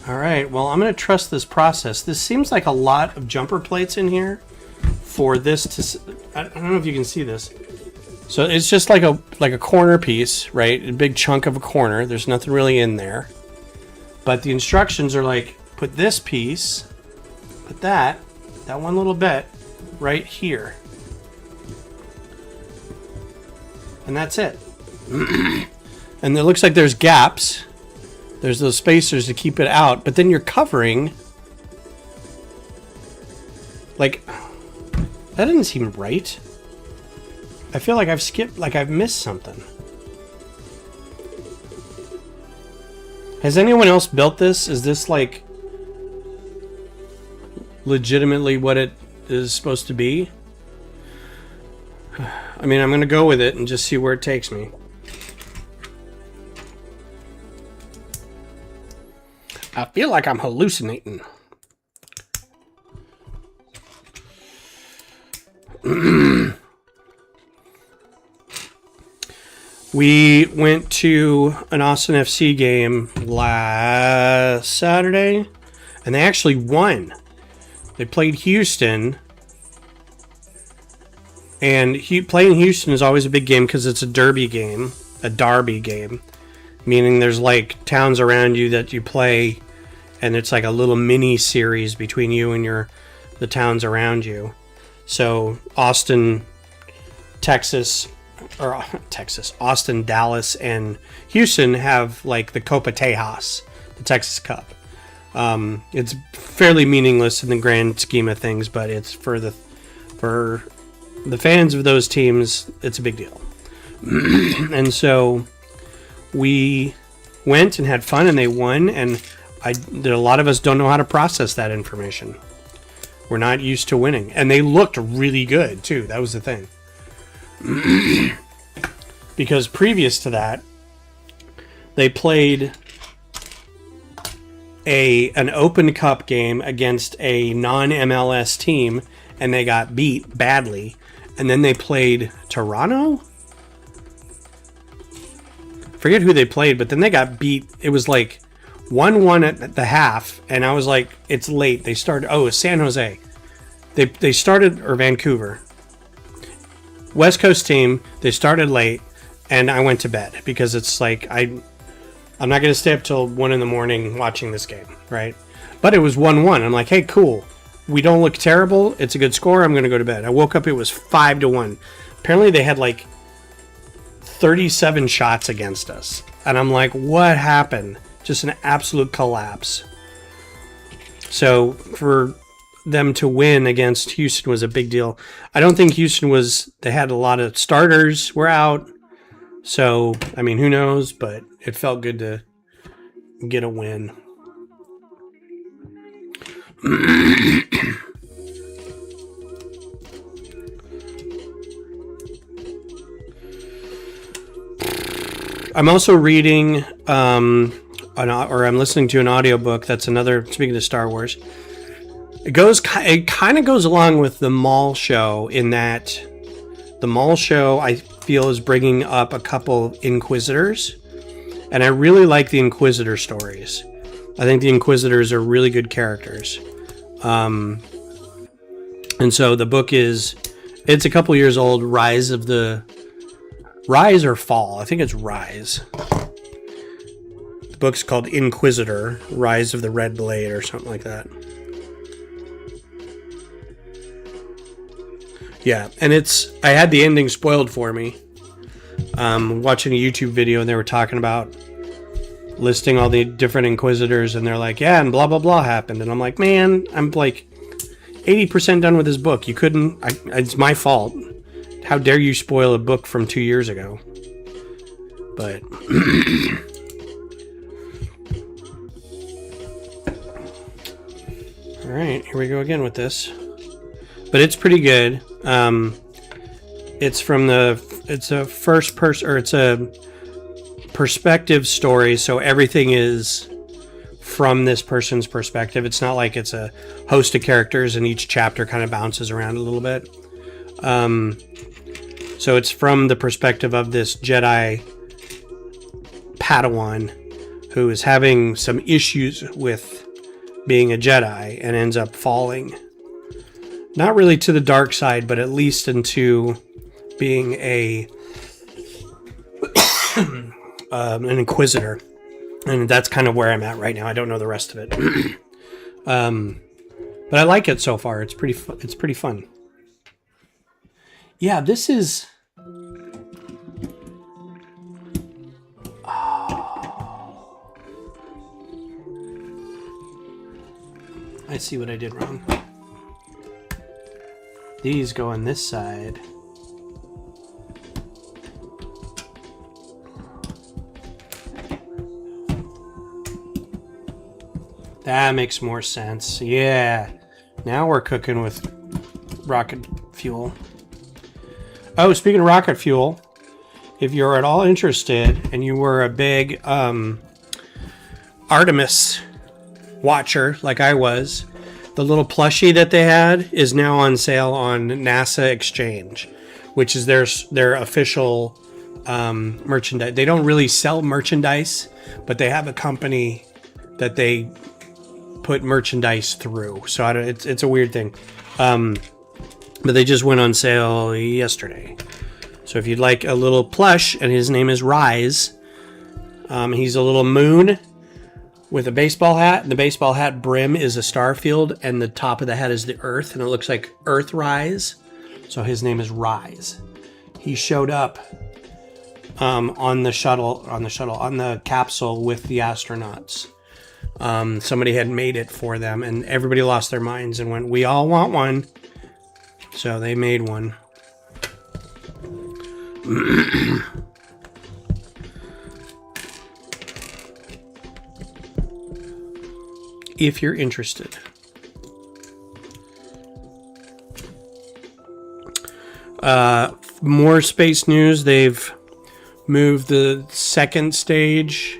Alright, well, I'm going to trust this process. This seems like a lot of jumper plates in here for this to... I don't know if you can see this. So it's just like a corner piece, right? A big chunk of a corner. There's nothing really in there. But the instructions are like, put this piece, put that one little bit right here. And that's it. And it looks like there's gaps. There's those spacers to keep it out, but then you're covering. Like, that doesn't seem right. I feel like I've skipped, like I've missed something. Has anyone else built this? Is this like legitimately what it is supposed to be? I mean, I'm going to go with it and just see where it takes me. I feel like I'm hallucinating. We went to an Austin FC game last Saturday, and they actually won. They played Houston. And playing Houston is always a big game because it's a derby game, meaning there's like towns around you that you play, and it's like a little mini series between you and the towns around you. So Austin, Austin, Dallas, and Houston have like the Copa Tejas, the Texas Cup. It's fairly meaningless in the grand scheme of things, but it's for the fans of those teams, it's a big deal. And so we went and had fun, and they won, and a lot of us don't know how to process that information. We're not used to winning. And they looked really good, too. That was the thing. Because previous to that, they played an Open Cup game against a non-MLS team, and they got beat badly. And then they played Toronto? Forget who they played, but then they got beat. It was like 1-1 at the half, and I was like, it's late. They started, it's San Jose. They started, or Vancouver. West Coast team, they started late, and I went to bed because it's like, I'm not going to stay up till 1 in the morning watching this game, right? But it was 1-1. I'm like, hey, cool. We don't look terrible. It's a good score. I'm going to go to bed. I woke up. It was 5-1. Apparently, they had like 37 shots against us. And I'm like, what happened? Just an absolute collapse. So for them to win against Houston was a big deal. I don't think Houston they had a lot of starters were out. So, I mean, who knows? But it felt good to get a win. I'm also reading, I'm listening to an audiobook. That's another, speaking of Star Wars. It kind of goes along with the mall show in that the mall show, I feel, is bringing up a couple Inquisitors. And I really like the Inquisitor stories. I think the Inquisitors are really good characters. And so the book it's a couple years old, Rise or Fall. I think it's Rise. The book's called Inquisitor, Rise of the Red Blade or something like that. Yeah, and I had the ending spoiled for me. Watching a YouTube video, and they were talking about listing all the different Inquisitors, and they're like, yeah, and blah, blah, blah happened. And I'm like, man, I'm like 80% done with this book. You couldn't, it's my fault. How dare you spoil a book from 2 years ago? But all right, here we go again with this. But it's pretty good. It's a first person, or it's a perspective story, so everything is from this person's perspective. It's not like it's a host of characters and each chapter kind of bounces around a little bit. So it's from the perspective of this Jedi Padawan who is having some issues with being a Jedi and ends up falling. Not really to the dark side, but at least into being an Inquisitor. And that's kind of where I'm at right now. I don't know the rest of it. But I like it so far. It's pretty fun. Yeah, this is... Oh. I see what I did wrong. These go on this side. That makes more sense. Yeah. Now we're cooking with rocket fuel. Oh, speaking of rocket fuel, if you're at all interested and you were a big Artemis watcher like I was, the little plushie that they had is now on sale on NASA Exchange, which is their official merchandise. They don't really sell merchandise, but they have a company that they put merchandise through. So it's a weird thing. But they just went on sale yesterday. So if you'd like a little plush, and his name is Rise, he's a little moon with a baseball hat. And the baseball hat brim is a star field, and the top of the hat is the Earth, and it looks like Earth Rise. So his name is Rise. He showed up on the capsule with the astronauts. Somebody had made it for them, and everybody lost their minds and went, "We all want one." So they made one. If you're interested. More space news. They've moved the second stage,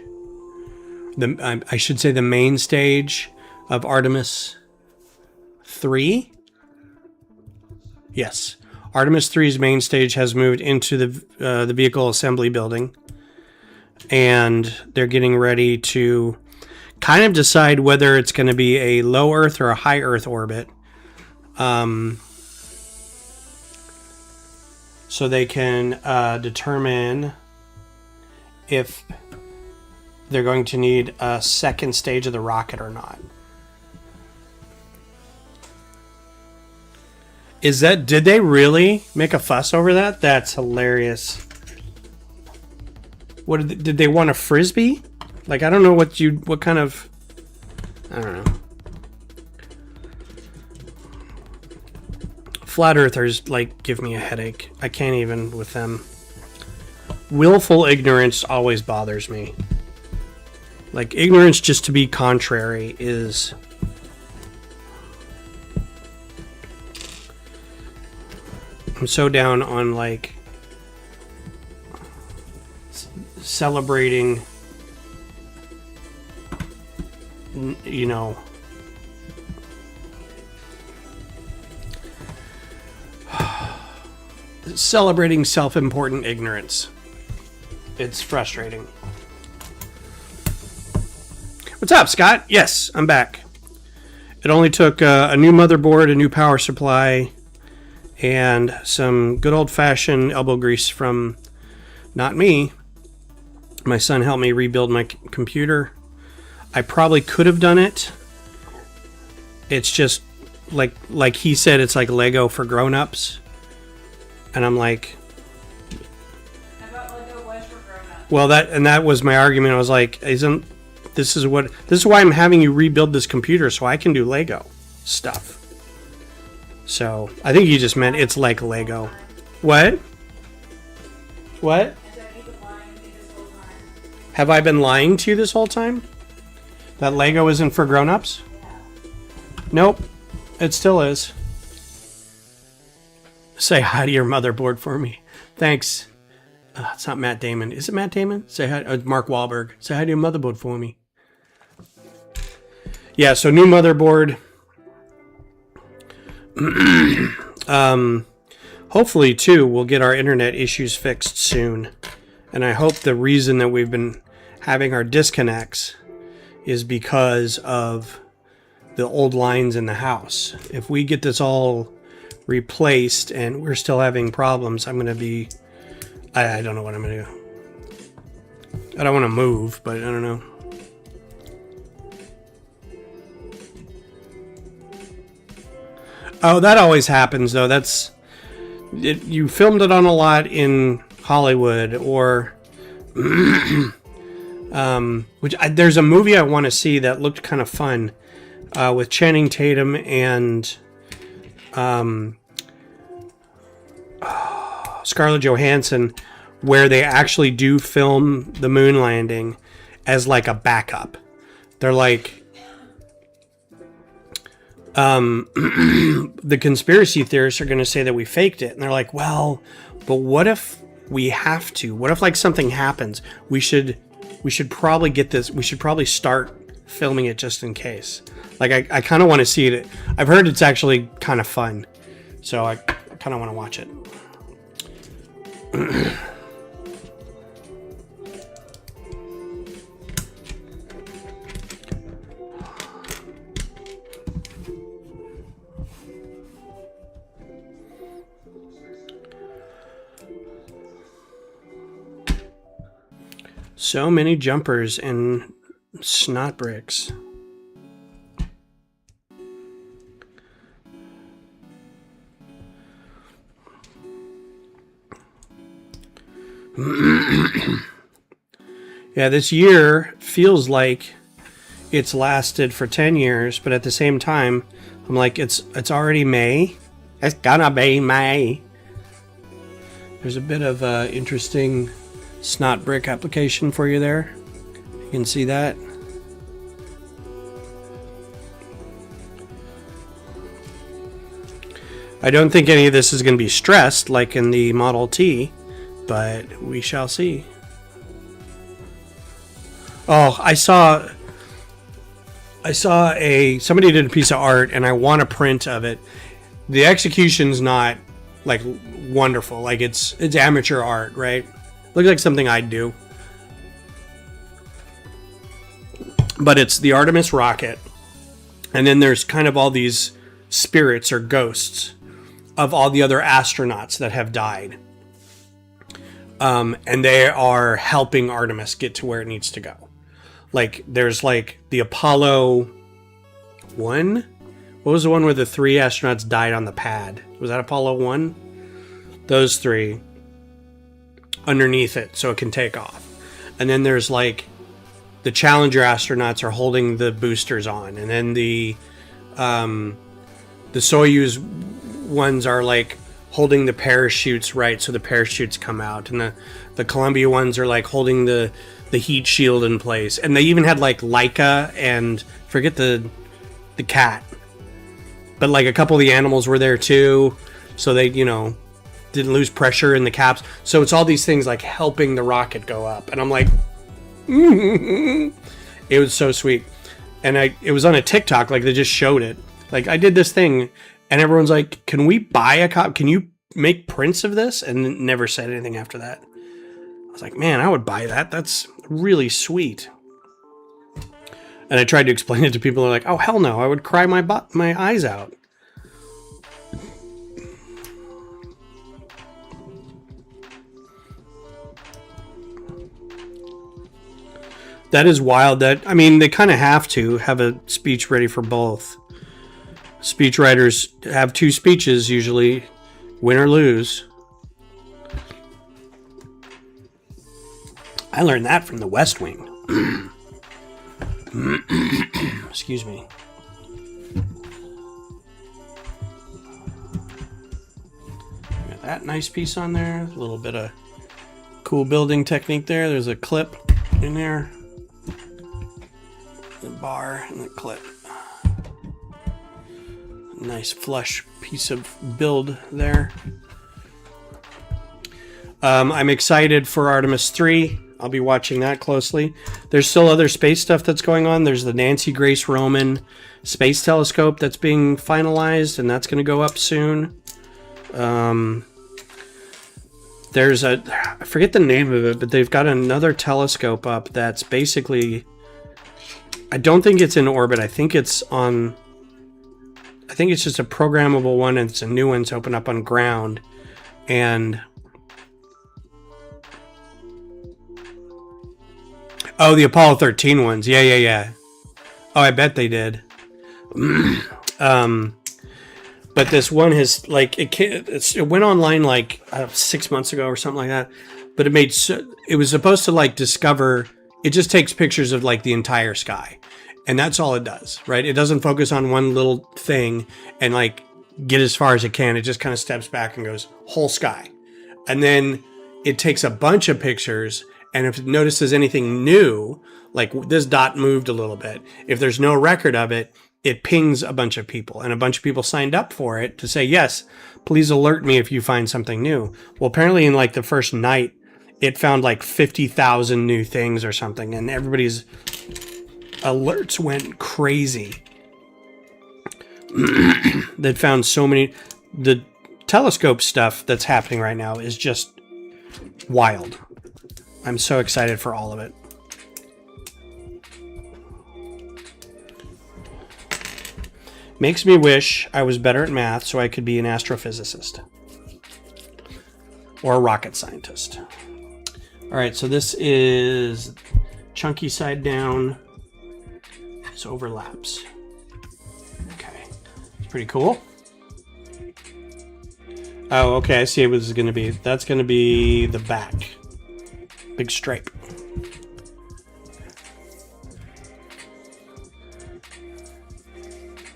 I should say the main stage of Artemis 3. Yes. Artemis 3's main stage has moved into the vehicle assembly building. And they're getting ready to kind of decide whether it's going to be a low Earth or a high Earth orbit. So they can determine if they're going to need a second stage of the rocket or not. Did they really make a fuss over that? That's hilarious. Did they want a frisbee? Like, I don't know what kind of, I don't know. Flat earthers, like, give me a headache. I can't even with them. Willful ignorance always bothers me. Like, ignorance just to be contrary is... I'm so down on, like, celebrating, you know, celebrating self-important ignorance. It's frustrating. What's up, Scott? Yes, I'm back. It only took a new motherboard, a new power supply, and some good old-fashioned elbow grease from, not me. My son helped me rebuild my computer. I probably could have done it. It's just, like he said, it's like Lego for grown-ups. And I'm like... I thought Lego was for grown-ups. Well, that was my argument. I was like, this is why I'm having you rebuild this computer, so I can do Lego stuff. So, I think you just meant it's like Lego. What? What? Have I been lying to you this whole time? That Lego isn't for grown-ups? Yeah. Nope. It still is. Say hi to your motherboard for me. Thanks. It's not Matt Damon. Is it Matt Damon? Say hi. Mark Wahlberg. Say hi to your motherboard for me. Yeah, so new motherboard. Hopefully, too, we'll get our internet issues fixed soon. And I hope the reason that we've been having our disconnects is because of the old lines in the house. If we get this all replaced and we're still having problems, I'm going to be... I don't know what I'm going to do. I don't want to move, but I don't know. Oh, that always happens, though. That's... you filmed it on a lot in Hollywood, or... there's a movie I want to see that looked kind of fun, with Channing Tatum and Scarlett Johansson, where they actually do film the moon landing as like a backup. They're like, the conspiracy theorists are going to say that we faked it, and they're like, well, but what if we have to? What if like something happens? We should probably get this. We should probably start filming it just in case. Like I kind of want to see it. I've heard it's actually kind of fun, so I kind of want to watch it. So many jumpers and snot bricks. Yeah, this year feels like it's lasted for 10 years, but at the same time, I'm like, it's already May. It's gonna be May. There's a bit of interesting snot brick application for you there. You can see that. I don't think any of this is going to be stressed like in the Model T, but we shall see. Oh, I saw somebody did a piece of art, and I want a print of it. The execution's not like wonderful, like it's amateur art, right? Looks like something I'd do. But it's the Artemis rocket, and then there's kind of all these spirits or ghosts of all the other astronauts that have died. And they are helping Artemis get to where it needs to go. Like, there's like the Apollo 1? What was the one where the 3 astronauts died on the pad? Was that Apollo 1? Those 3 underneath it so it can take off. And then there's like the Challenger astronauts are holding the boosters on. And then the Soyuz ones are like holding the parachutes right so the parachutes come out. And the Columbia ones are like holding the heat shield in place. And they even had like Laika and forget the cat. But like a couple of the animals were there too. So they, didn't lose pressure in the caps. So it's all these things like helping the rocket go up. And I'm like, it was so sweet. And it was on a TikTok, like they just showed it. Like I did this thing and everyone's like, can we buy a copy? Can you make prints of this? And never said anything after that. I was like, man, I would buy that. That's really sweet. And I tried to explain it to people. They're like, oh, hell no. I would cry my eyes out. That is wild. They kind of have to have a speech ready for both. Speech writers have 2 speeches usually, win or lose. I learned that from the West Wing. Excuse me. Got that nice piece on there. A little bit of cool building technique there. There's a clip in there. The bar and the clip. Nice flush piece of build there. I'm excited for Artemis 3. I'll be watching that closely. There's still other space stuff that's going on. There's the Nancy Grace Roman Space Telescope that's being finalized, and that's going to go up soon. There's I forget the name of it, but they've got another telescope up that's basically, I don't think it's in orbit. I think it's just a programmable one, and it's a new one to open up on ground. And oh, the Apollo 13 ones. Yeah. Oh, I bet they did. But this one has, like, it went online like 6 months ago or something like that. But it was supposed to, like, discover. It just takes pictures of, like, the entire sky, and that's all it does, right? It doesn't focus on one little thing and, like, get as far as it can. It just kind of steps back and goes whole sky, and then it takes a bunch of pictures. And if it notices anything new, like this dot moved a little bit, if there's no record of it, it pings a bunch of people, and a bunch of people signed up for it to say, yes, please alert me if you find something new. Well, apparently in like the first night, it found like 50,000 new things or something, and everybody's alerts went crazy. They found so many. The telescope stuff that's happening right now is just wild. I'm so excited for all of it. Makes me wish I was better at math so I could be an astrophysicist or a rocket scientist. All right, so this is chunky side down. This overlaps. Okay, it's pretty cool. Oh, okay, I see what this is going to be. That's going to be the back. Big stripe.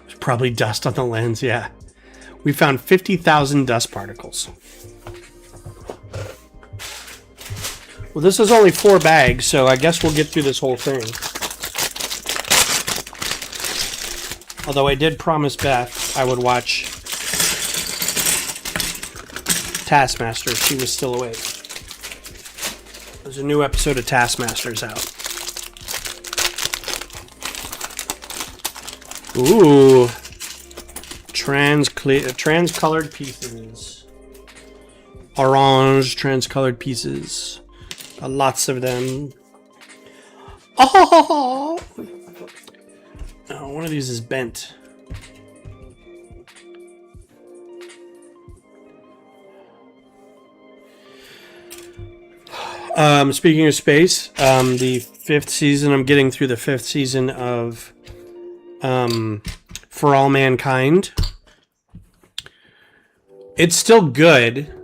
There's probably dust on the lens, yeah. We found 50,000 dust particles. Well, this is only 4 bags, so I guess we'll get through this whole thing. Although I did promise Beth I would watch Taskmaster if she was still awake. There's a new episode of Taskmaster's out. Ooh. Trans-colored pieces. Orange trans-colored pieces. Lots of them. Oh! One of these is bent. Speaking of space, the 5th season, I'm getting through the 5th season of For All Mankind. It's still good.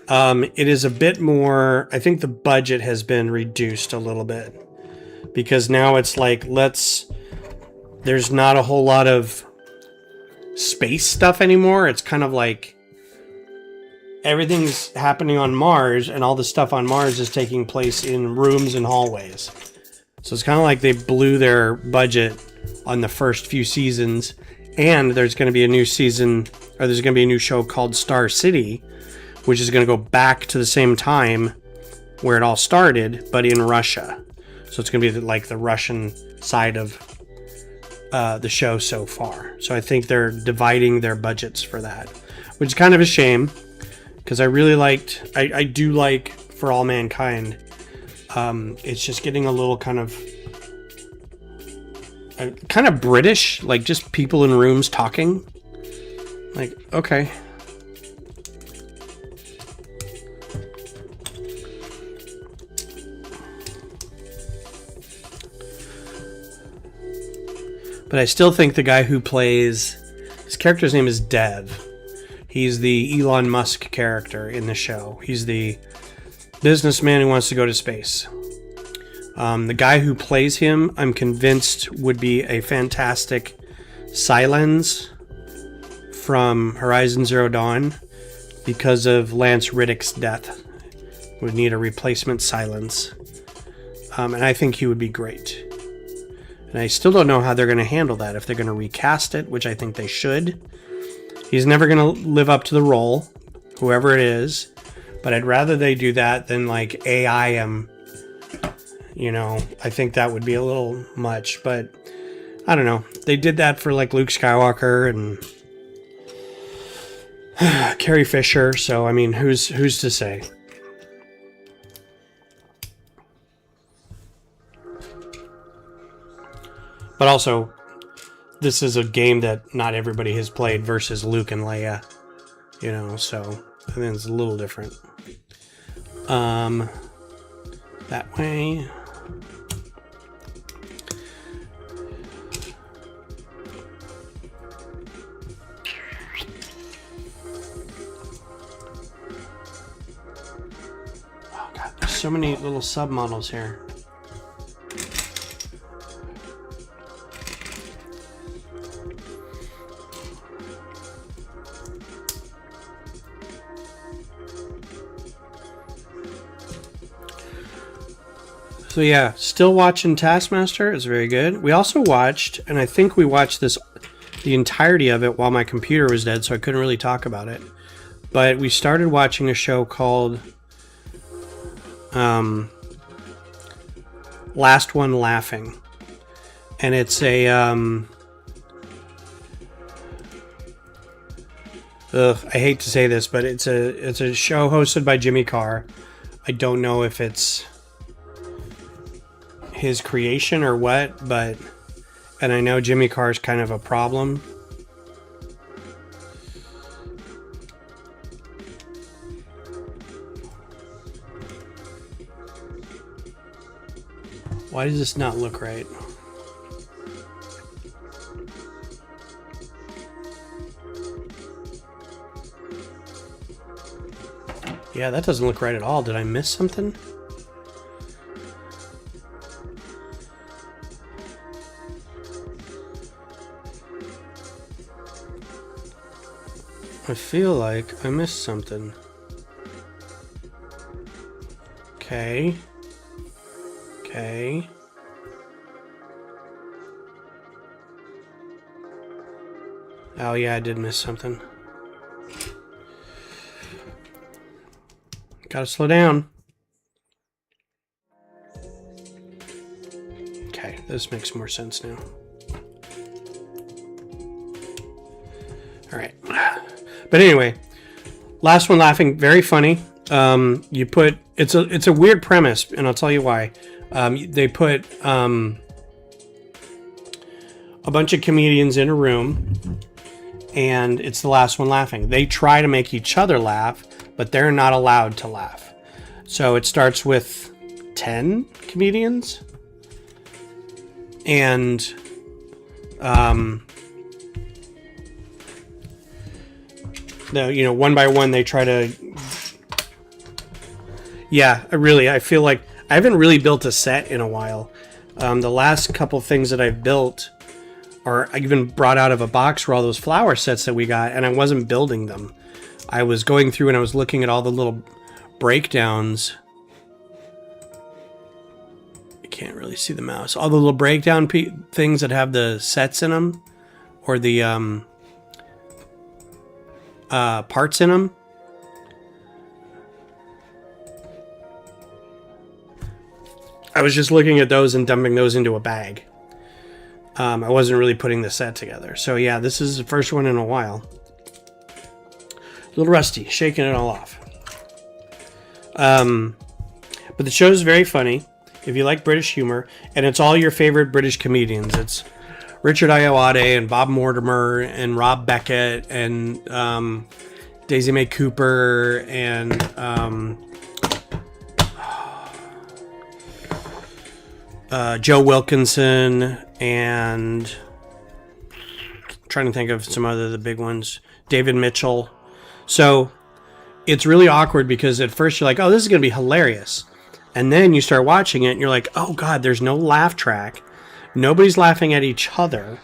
It is a bit more, I think the budget has been reduced a little bit. Because now it's like, there's not a whole lot of space stuff anymore. It's kind of like everything's happening on Mars, and all the stuff on Mars is taking place in rooms and hallways. So it's kind of like they blew their budget on the first few seasons. And there's going to be a new season, or there's going to be a new show called Star City, which is going to go back to the same time where it all started, but in Russia. So it's going to be like the Russian side of the show so far. So I think they're dividing their budgets for that, which is kind of a shame, because I really liked, I do like For All Mankind. It's just getting a little kind of British, like just people in rooms talking. Like, okay. But I still think the guy who plays, his character's name is Dev. He's the Elon Musk character in the show. He's the businessman who wants to go to space. The guy who plays him, I'm convinced, would be a fantastic Silence from Horizon Zero Dawn because of Lance Reddick's death. Would need a replacement Silence. And I think he would be great. And I still don't know how they're going to handle that. If they're going to recast it, which I think they should. He's never going to live up to the role, whoever it is. But I'd rather they do that than like AI him You know, I think that would be a little much, but I don't know. They did that for like Luke Skywalker and Carrie Fisher, so I mean, who's to say? But also, this is a game that not everybody has played versus Luke and Leia, you know, so I think it's a little different. That way. Oh god, there's so many little submodels here. So yeah, still watching Taskmaster. It's very good. We also watched, and I think we watched the entirety of it while my computer was dead, so I couldn't really talk about it. But we started watching a show called Last One Laughing. And it's a I hate to say this, but it's a show hosted by Jimmy Carr. I don't know if it's his creation or what, and I know Jimmy Carr's kind of a problem. Why does this not look right? Yeah, that doesn't look right at all. Did I miss something? I feel like I missed something. Okay. Okay. Oh yeah, I did miss something. Gotta slow down. Okay, this makes more sense now. Alright. But anyway, Last One Laughing, very funny. It's a weird premise, and I'll tell you why. They put a bunch of comedians in a room, and it's the last one laughing. They try to make each other laugh, but they're not allowed to laugh. So it starts with 10 comedians, and one by one they try to. Yeah, I feel like I haven't really built a set in a while. The last couple things that I've built are I even brought out of a box were all those flower sets that we got, and I wasn't building them. I was going through and I was looking at all the little breakdowns. You can't really see the mouse. All the little breakdown things that have the sets in them, or the parts in them. I was just looking at those and dumping those into a bag. I wasn't really putting the set together. So yeah, this is the first one in a while. A little rusty, shaking it all off. But the show is very funny if you like British humor, and it's all your favorite British comedians. It's Richard Ayoade and Bob Mortimer and Rob Beckett and Daisy May Cooper and Joe Wilkinson, and I'm trying to think of some other the big ones. David Mitchell. So it's really awkward because at first you're like, oh, this is going to be hilarious. And then you start watching it and you're like, oh God, there's no laugh track. Nobody's laughing at each other.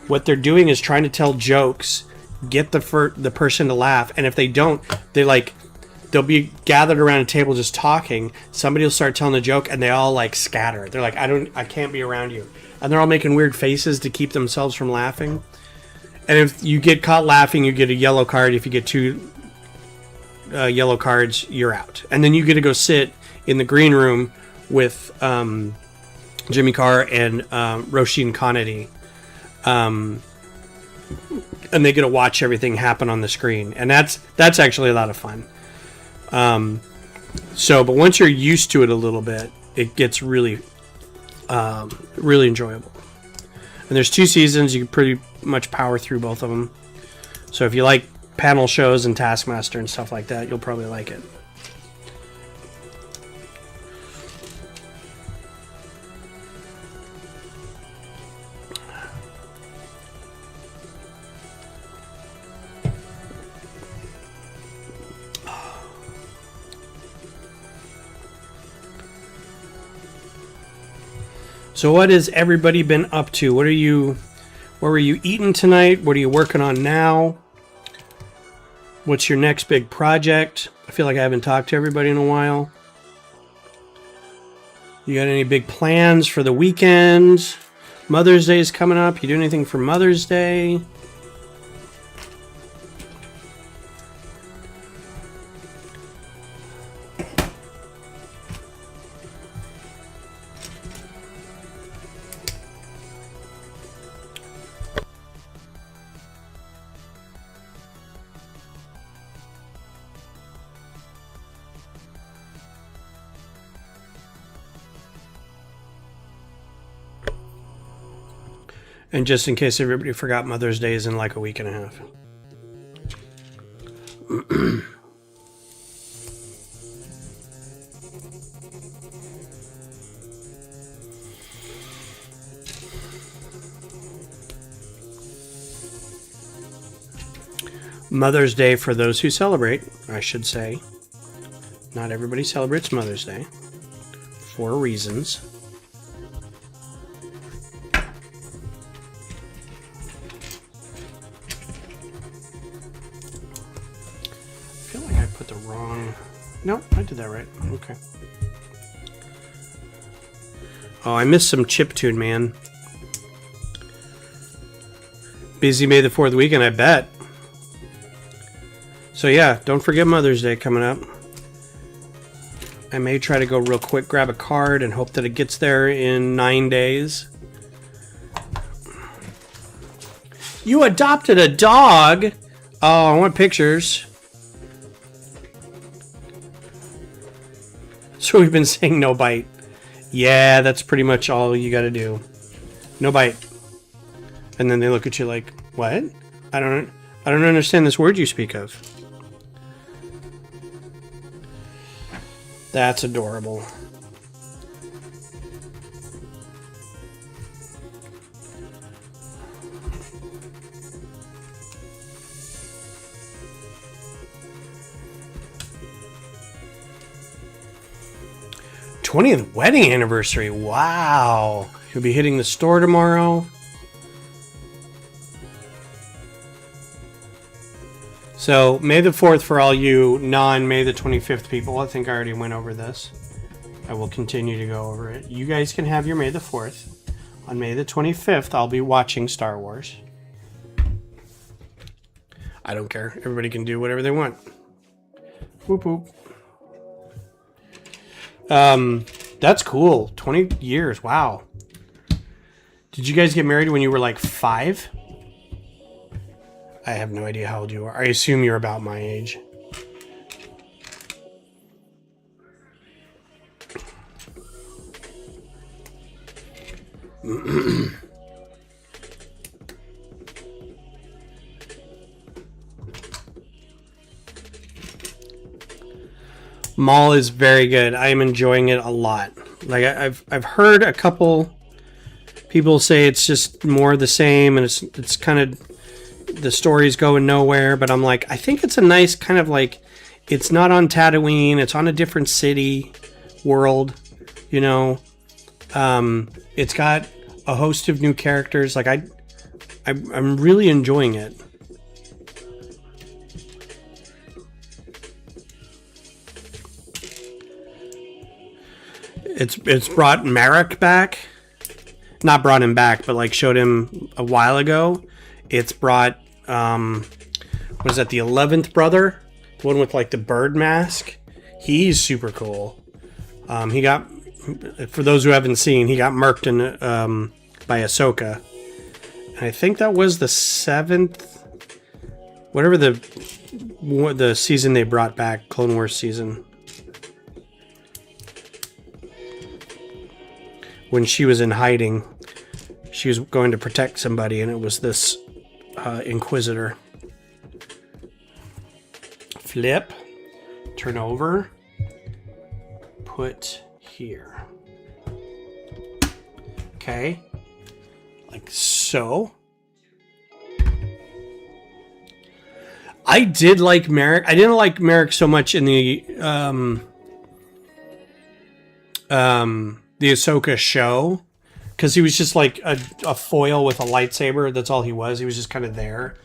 What they're doing is trying to tell jokes, get the person to laugh. And if they don't, they'll be gathered around a table just talking. Somebody will start telling a joke and they all like scatter. They're like, I can't be around you. And they're all making weird faces to keep themselves from laughing. And if you get caught laughing, you get a yellow card. If you get 2 yellow cards, you're out. And then you get to go sit in the green room with Jimmy Carr and Roisin Kennedy. And they get to watch everything happen on the screen, and that's actually a lot of fun. But once you're used to it a little bit, it gets really enjoyable. And there's 2 seasons. You can pretty much power through both of them. So if you like panel shows and Taskmaster and stuff like that, you'll probably like it. So what has everybody been up to? What were you eating tonight? What are you working on now? What's your next big project? I feel like I haven't talked to everybody in a while. You got any big plans for the weekend? Mother's Day is coming up. You do anything for Mother's Day? And just in case everybody forgot, Mother's Day is in like a week and a half. Mother's Day for those who celebrate, I should say. Not everybody celebrates Mother's Day for reasons. No, I did that right. Okay. Oh, I missed some chiptune, man. Busy May the 4th weekend, I bet. So yeah, don't forget Mother's Day coming up. I may try to go real quick, grab a card, and hope that it gets there in 9 days. You adopted a dog? Oh, I want pictures. So we've been saying no bite. Yeah, that's pretty much all you gotta do. No bite. And then they look at you like, what? I don't understand this word you speak of. That's adorable. '20th wedding anniversary. Wow. You'll be hitting the store tomorrow. So, May the 4th for all you non-May the 25th people. I think I already went over this. I will continue to go over it. You guys can have your May the 4th. On May the 25th, I'll be watching Star Wars. I don't care. Everybody can do whatever they want. Whoop whoop. That's cool. 20 years. Wow. Did you guys get married when you were like 5? I have no idea how old you are. I assume you're about my age. Mall is very good. I am enjoying it a lot. Like I've heard a couple people say it's just more of the same, and it's kind of the story's going nowhere. But I'm like, I think it's a nice kind of like, it's not on Tatooine. It's on a different city, world. You know, it's got a host of new characters. Like I'm really enjoying it. It's brought Marek back. Not brought him back, but like showed him a while ago. It's brought what is that, the 11th brother? The one with like the bird mask. He's super cool. He got for those who haven't seen, he got murked by Ahsoka. And I think that was the 7th, whatever the season they brought back, Clone Wars season. When she was in hiding, she was going to protect somebody, and it was this Inquisitor. Flip, turn over, put here. Okay, like so. I did like Merrick. I didn't like Merrick so much in the Ahsoka show, because he was just like a foil with a lightsaber. That's all he was. He was just kind of there.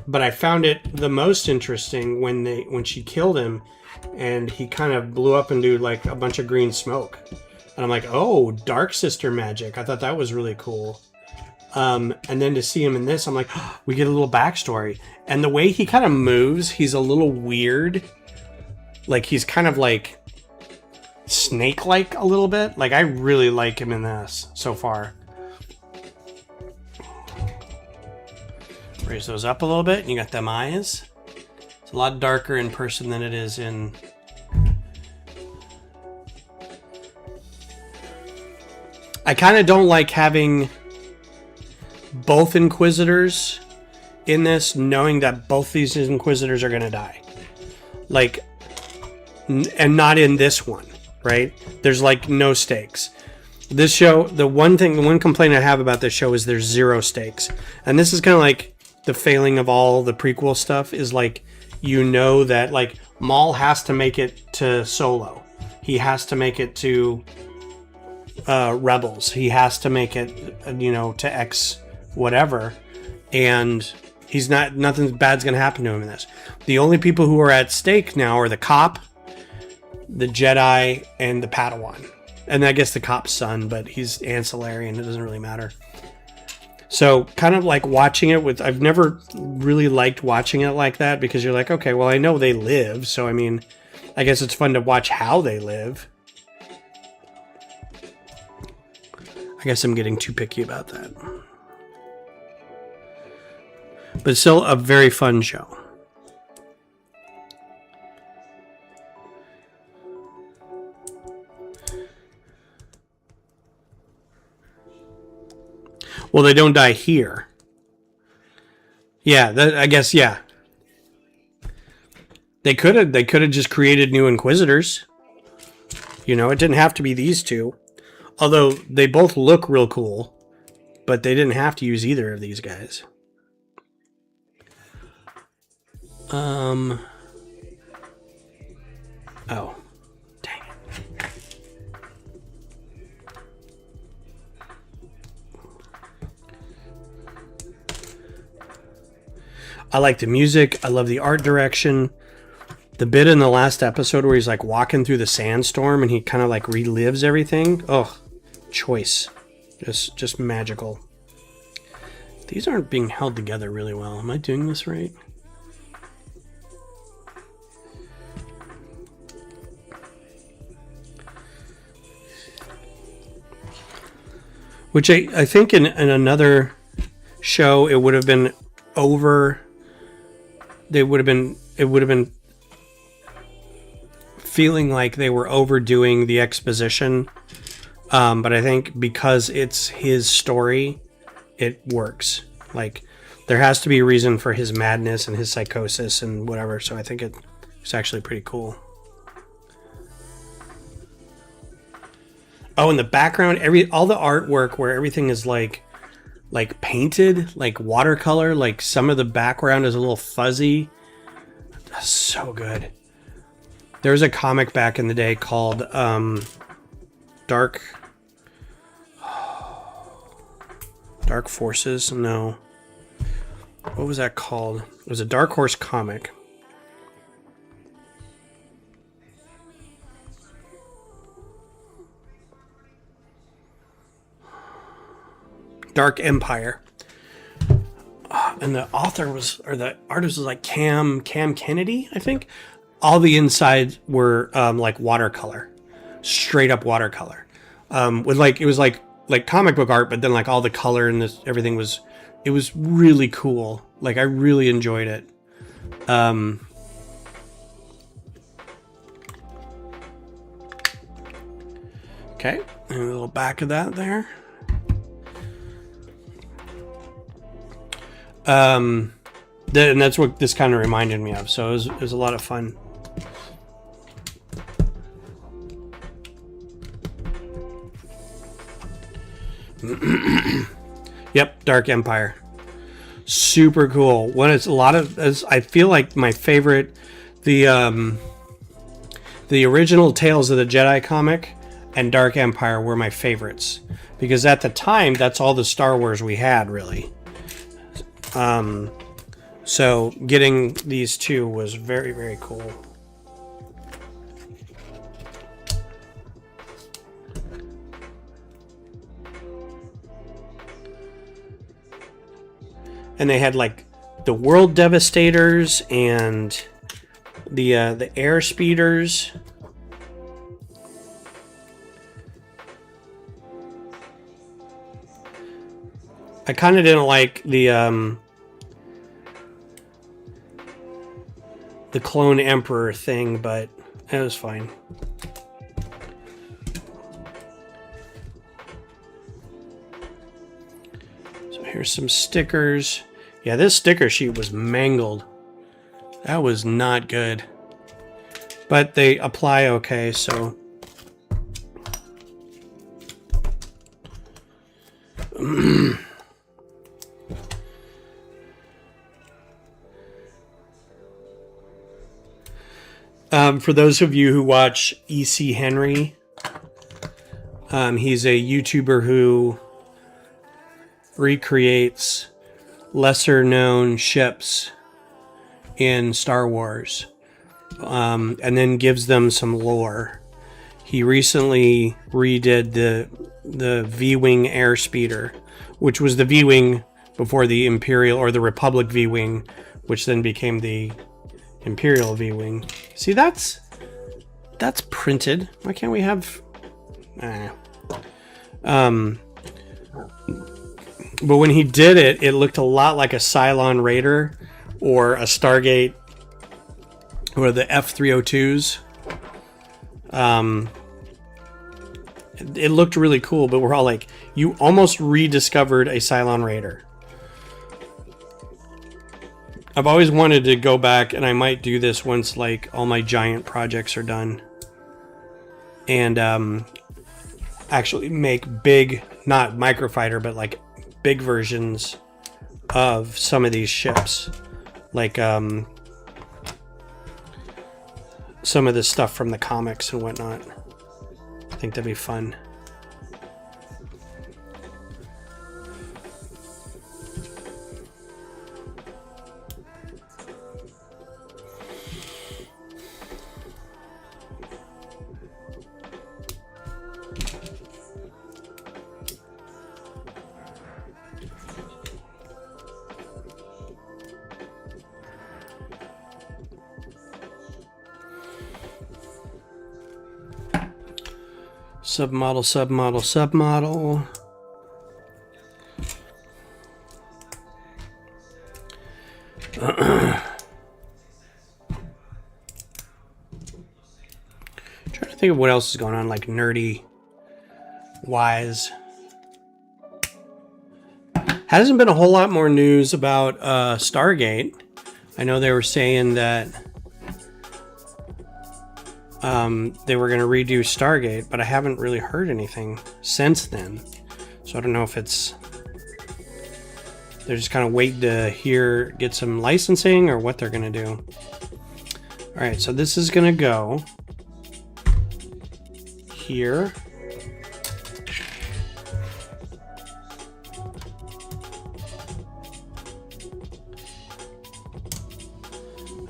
But I found it the most interesting when she killed him, and he kind of blew up into like a bunch of green smoke. And I'm like, oh, Dark Sister magic. I thought that was really cool. And then to see him in this, I'm like, oh, we get a little backstory. And the way he kind of moves, he's a little weird. Like he's kind of like snake-like a little bit. Like I really like him in this so far. Raise those up a little bit, and you got them eyes. It's a lot darker in person than it is in... I kind of don't like having both Inquisitors in this, knowing that both these Inquisitors are going to die. Like, and not in this one, right? There's like no stakes. This show, the one complaint I have about this show is there's zero stakes. And this is kind of like the failing of all the prequel stuff, is like, you know that like Maul has to make it to Solo. He has to make it to Rebels. He has to make it, to X whatever. And he's not, nothing bad's going to happen to him in this. The only people who are at stake now are the cop, the Jedi, and the Padawan. And I guess the cop's son, but he's ancillary and it doesn't really matter. So kind of like watching it with, I've never really liked watching it like that, because you're like, okay, well, I know they live. So, I mean, I guess it's fun to watch how they live. I guess I'm getting too picky about that. But it's still a very fun show. Well, they don't die here. Yeah, I guess, yeah. They could have just created new Inquisitors. It didn't have to be these two. Although they both look real cool, but they didn't have to use either of these guys. Oh. Dang it. I like the music. I love the art direction. The bit in the last episode where he's like walking through the sandstorm and he kind of like relives everything. Oh, choice. Just magical. These aren't being held together really well. Am I doing this right? Which I think in another show it would have been over. It would have been feeling like they were overdoing the exposition. But I think because it's his story, it works. Like, there has to be a reason for his madness and his psychosis and whatever. So I think it's actually pretty cool. Oh, in the background, all the artwork where everything is like painted, like watercolor, like some of the background is a little fuzzy. That's so good. There was a comic back in the day called Dark Forces. No, what was that called? It was a Dark Horse comic. Dark Empire. And the author was, or the artist was like Cam Kennedy, I think. All the insides were like watercolor, straight up watercolor. With like, it was like comic book art, but then like all the color and this, everything was, it was really cool. Like I really enjoyed it. Okay, and a little back of that there. And that's what this kind of reminded me of. So it was a lot of fun. Yep, Dark Empire. Super cool. When it's a lot of, I feel like my favorite, the original Tales of the Jedi comic and Dark Empire were my favorites, because at the time that's all the Star Wars we had, really. So getting these two was very, very cool. And they had like the World Devastators and the Air Speeders. I kind of didn't like the Clone Emperor thing, but it was fine. So here's some stickers. Yeah, this sticker sheet was mangled. That was not good. But they apply okay, so. For those of you who watch E.C. Henry, he's a YouTuber who recreates lesser known ships in Star Wars, and then gives them some lore. He recently redid the V-Wing Airspeeder, which was the V-Wing before the Imperial or the Republic V-Wing, which then became the Imperial V-Wing. See, that's printed. Why can't we have... But when he did it, it looked a lot like a Cylon Raider or a Stargate or the F-302s. It looked really cool, but we're all like, you almost rediscovered a Cylon Raider. I've always wanted to go back, and I might do this once like all my giant projects are done, and actually make big, not microfighter, but like big versions of some of these ships, like some of the stuff from the comics and whatnot. I think that'd be fun. Submodel, submodel, submodel. Trying to think of what else is going on, like nerdy wise. Hasn't been a whole lot more news about Stargate. I know they were saying that they were going to redo Stargate, but I haven't really heard anything since then. So I don't know if it's... they're just kind of waiting to get some licensing or what they're going to do. Alright, so this is going to go here.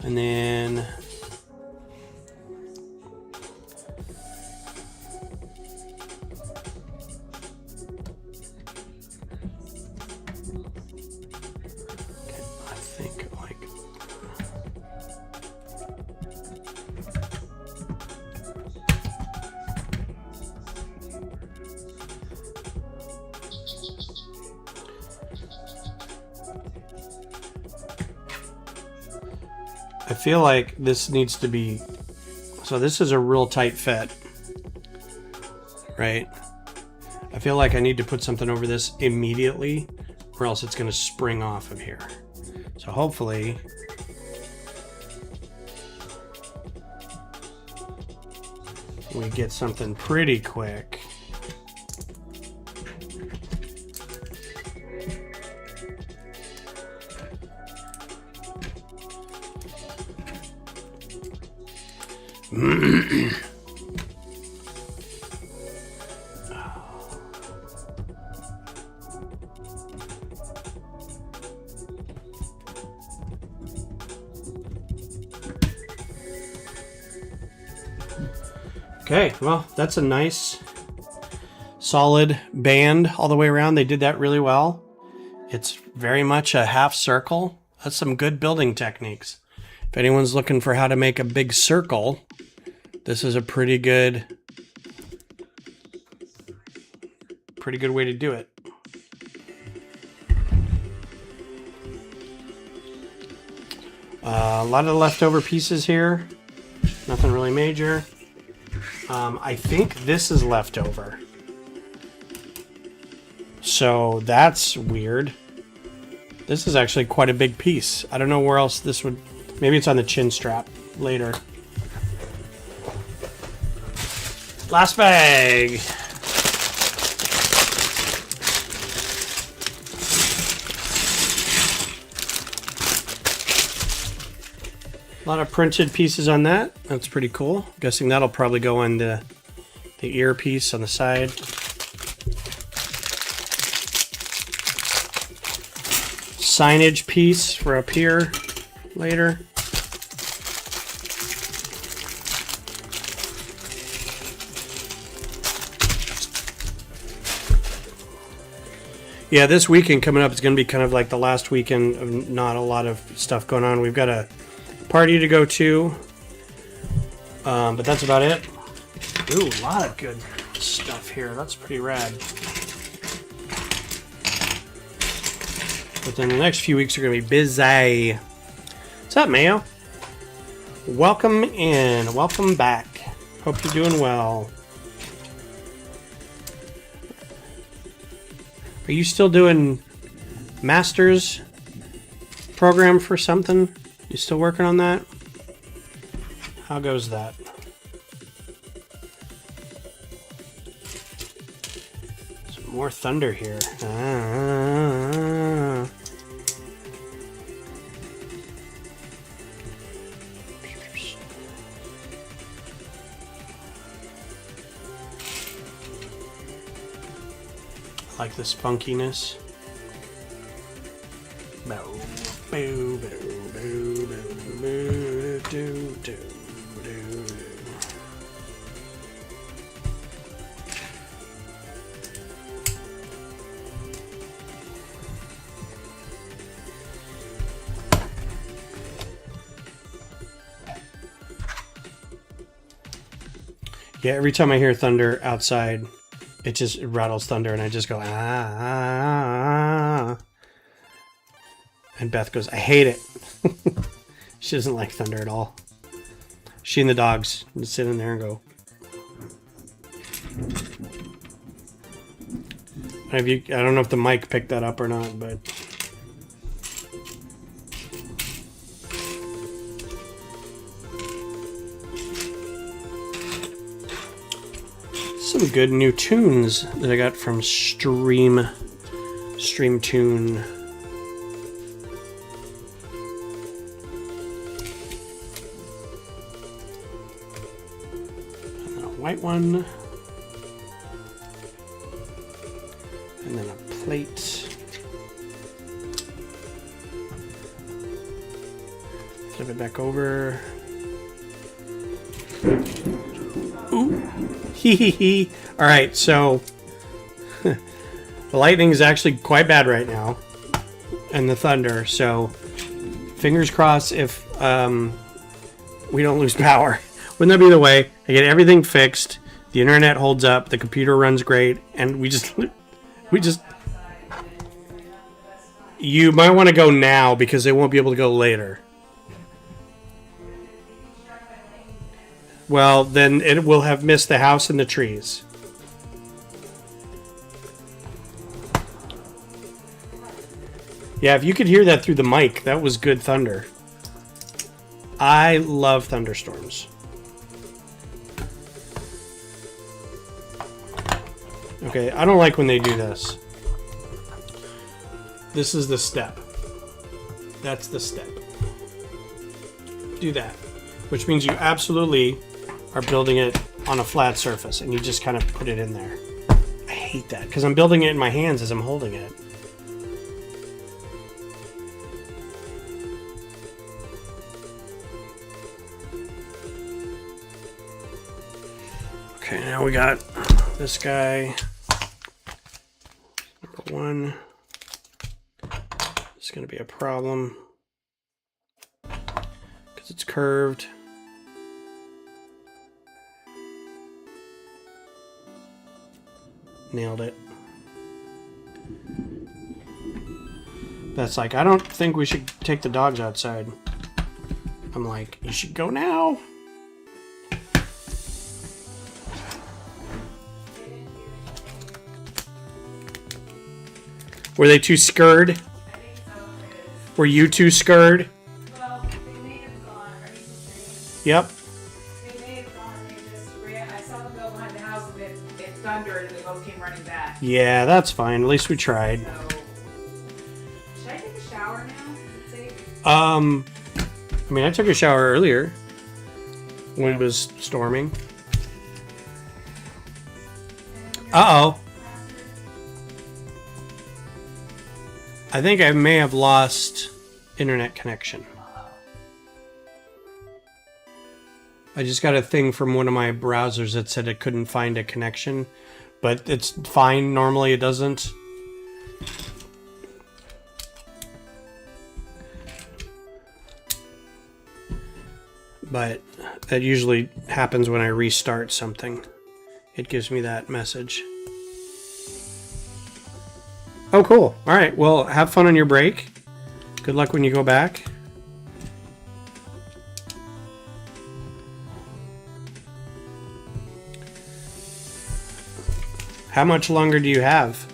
And then... I feel like this needs to be... So this is a real tight fit. Right? I feel like I need to put something over this immediately, or else it's going to spring off of here. So hopefully... we get something pretty quick. Okay, well, that's a nice solid band all the way around. They did that really well. It's very much a half circle. That's some good building techniques. If anyone's looking for how to make a big circle, this is a pretty good way to do it. A lot of leftover pieces here. Nothing really major. I think this is leftover. So that's weird. This is actually quite a big piece. I don't know where else this would... Maybe it's on the chin strap later. Last bag. A lot of printed pieces on that. That's pretty cool. I'm guessing that'll probably go on the earpiece on the side. Signage piece for up here later. Yeah, this weekend coming up is going to be kind of like the last weekend of not a lot of stuff going on. We've got a party to go to, but that's about it. Ooh, a lot of good stuff here. That's pretty rad. But then the next few weeks are going to be busy. What's up, Mayo? Welcome in. Welcome back. Hope you're doing well. Are you still doing master's program for something? You still working on that? How goes that? Some more thunder here. I like this funkiness. Bow, bow, bow, bow, bow, bow, do, do, do. Yeah, every time I hear thunder outside, it just rattles thunder, and I just go, ah. And Beth goes, I hate it. She doesn't like thunder at all. She and the dogs just sit in there and go. I don't know if the mic picked that up or not, but... some good new tunes that I got from Stream Tune. And then a white one. And then a plate. Flip it back over. Ooh. Hee hee hee. Alright, so the lightning is actually quite bad right now. And the thunder, so fingers crossed if we don't lose power. Wouldn't that be the way? I get everything fixed, the internet holds up, the computer runs great, and we just you might want to go now because they won't be able to go later. Well, then it will have missed the house and the trees. Yeah, if you could hear that through the mic, that was good thunder. I love thunderstorms. Okay, I don't like when they do this. This is the step. That's the step. Do that. Which means you absolutely are building it on a flat surface and you just kind of put it in there. I hate that because I'm building it in my hands as I'm holding it. Okay, now we got this guy. Number one. It's going to be a problem because it's curved. Nailed it. That's like, I don't think we should take the dogs outside. I'm like, you should go now. Were they too scared? I think so. Were you too scared? Well, they may have gone. Are you serious? Yep. They may have gone. They just ran. I saw them go behind the house and it thundered and they both came running back. Yeah, that's fine. At least we tried. So, should I take a shower now? Is it safe? I mean, I took a shower earlier when it was storming. Uh-oh. I think I may have lost internet connection. I just got a thing from one of my browsers that said it couldn't find a connection, but it's fine. Normally it doesn't. But that usually happens when I restart something. It gives me that message. Oh, cool. All right. Well, have fun on your break. Good luck when you go back. How much longer do you have?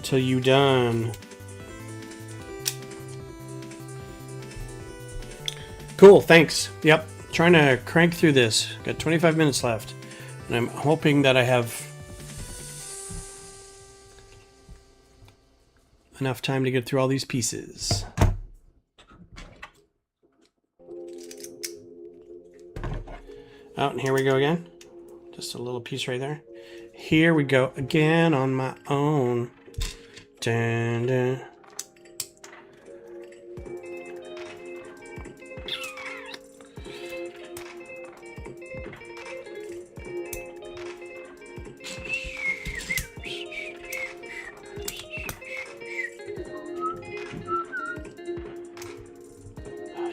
Till you done. Cool, thanks. Yep, trying to crank through this. Got 25 minutes left. And I'm hoping that I have enough time to get through all these pieces. Oh, and here we go again. Just a little piece right there. Here we go again on my own. Dun, dun.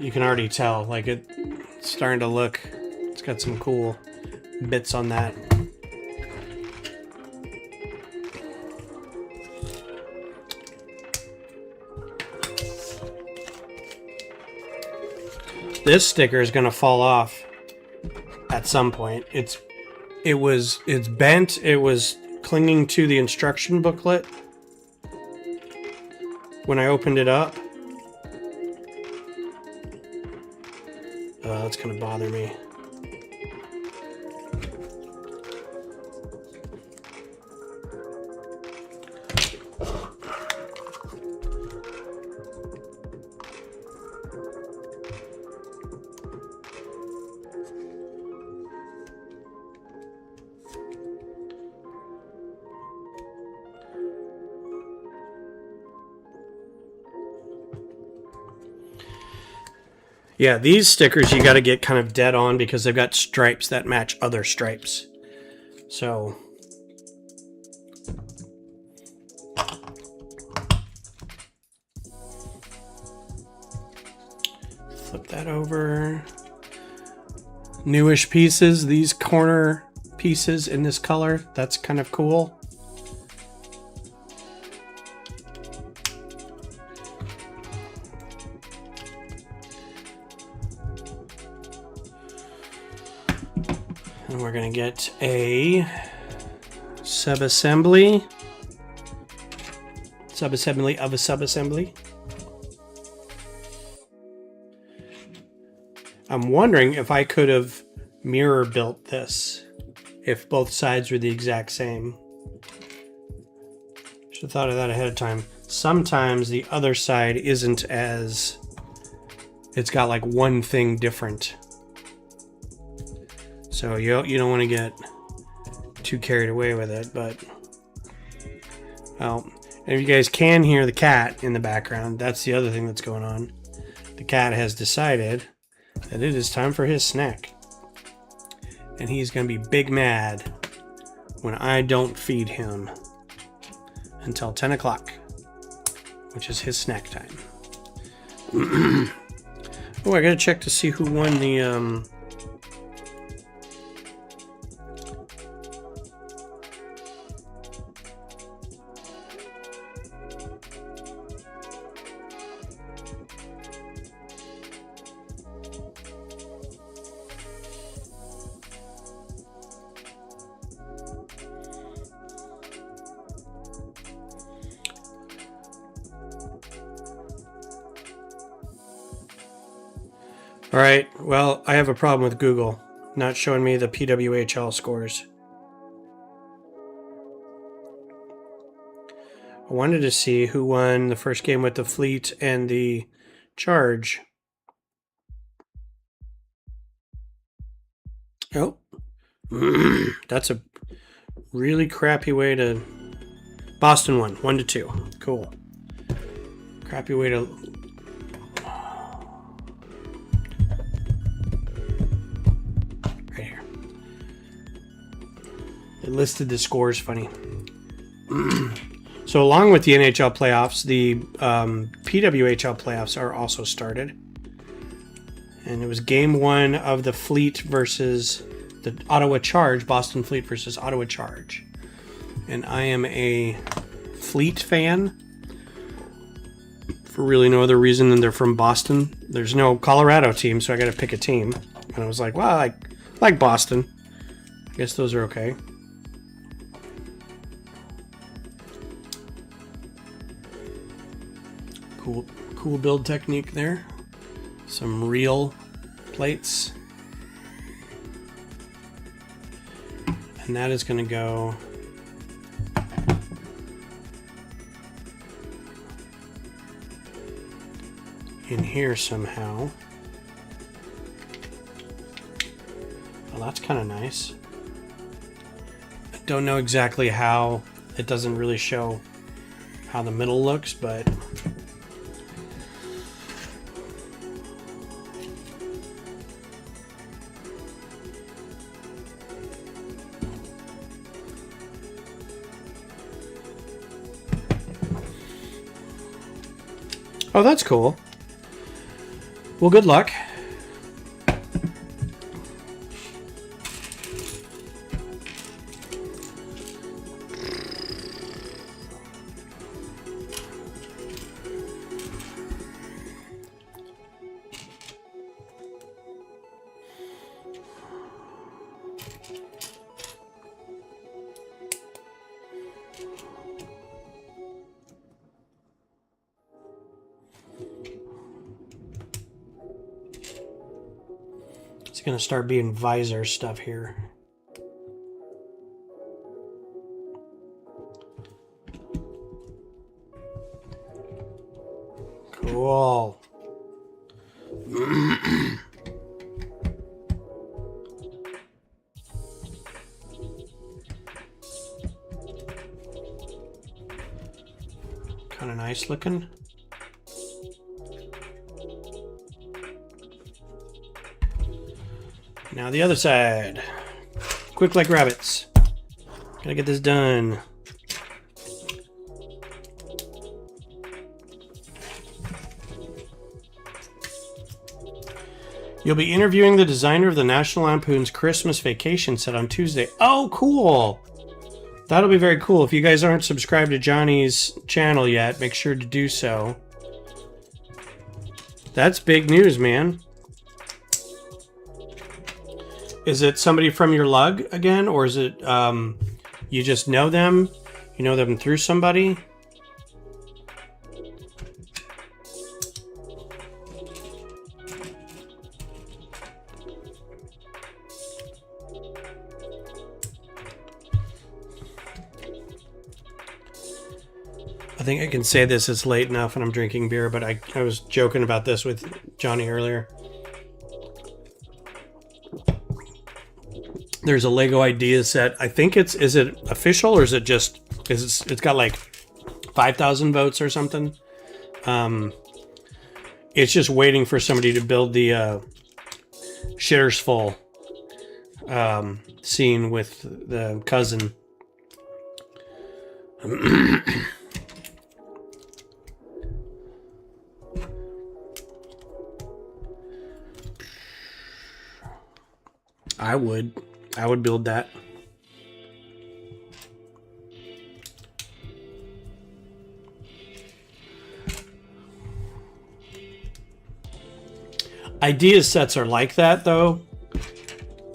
You can already tell, like it's starting to look, it's got some cool bits on that. This sticker is going to fall off at some point. It's bent. It was clinging to the instruction booklet when I opened it up. That's going to bother me. Yeah, these stickers you got to get kind of dead on because they've got stripes that match other stripes. So flip that over. Newish pieces, these corner pieces in this color, that's kind of cool. And we're going to get a subassembly of a subassembly. I'm wondering if I could have mirror built this if both sides were the exact same. Should have thought of that ahead of time. Sometimes the other side isn't as... It's got like one thing different. So you don't want to get too carried away with it, but... Well, if you guys can hear the cat in the background, that's the other thing that's going on. The cat has decided that it is time for his snack. And he's going to be big mad when I don't feed him until 10 o'clock, which is his snack time. Oh, I got to check to see who won the... All right, well, I have a problem with Google not showing me the PWHL scores. I wanted to see who won the first game with the Fleet and the Charge. Oh, that's a really crappy way to... Boston won, 1-2. Cool. Crappy way to... Right here. It listed the scores funny. So along with the NHL playoffs, the PWHL playoffs are also started. And it was game 1 of the Fleet versus the Ottawa Charge, Boston Fleet versus Ottawa Charge. And I am a Fleet fan for really no other reason than they're from Boston. There's no Colorado team, so I got to pick a team. And I was like, well, I like Boston. I guess those are okay. Cool build technique there. Some real plates. And that is going to go in here somehow. Well, that's kind of nice. I don't know exactly how. It doesn't really show how the middle looks, but oh, that's cool. Well, good luck. It's going to start being visor stuff here. Cool. Kind of nice looking. Now the other side. Quick like rabbits. Gotta get this done. You'll be interviewing the designer of the National Lampoon's Christmas Vacation set on Tuesday. Oh, cool! That'll be very cool. If you guys aren't subscribed to Johnny's channel yet, make sure to do so. That's big news, man. Is it somebody from your lug again, or is it you just know them? You know them through somebody? I think I can say this, it's late enough and I'm drinking beer, but I was joking about this with Johnny earlier. There's a Lego idea set. I think is it official or is it just, it's got like 5,000 votes or something. It's just waiting for somebody to build the shitters full scene with the cousin. I would build that. Idea sets are like that, though.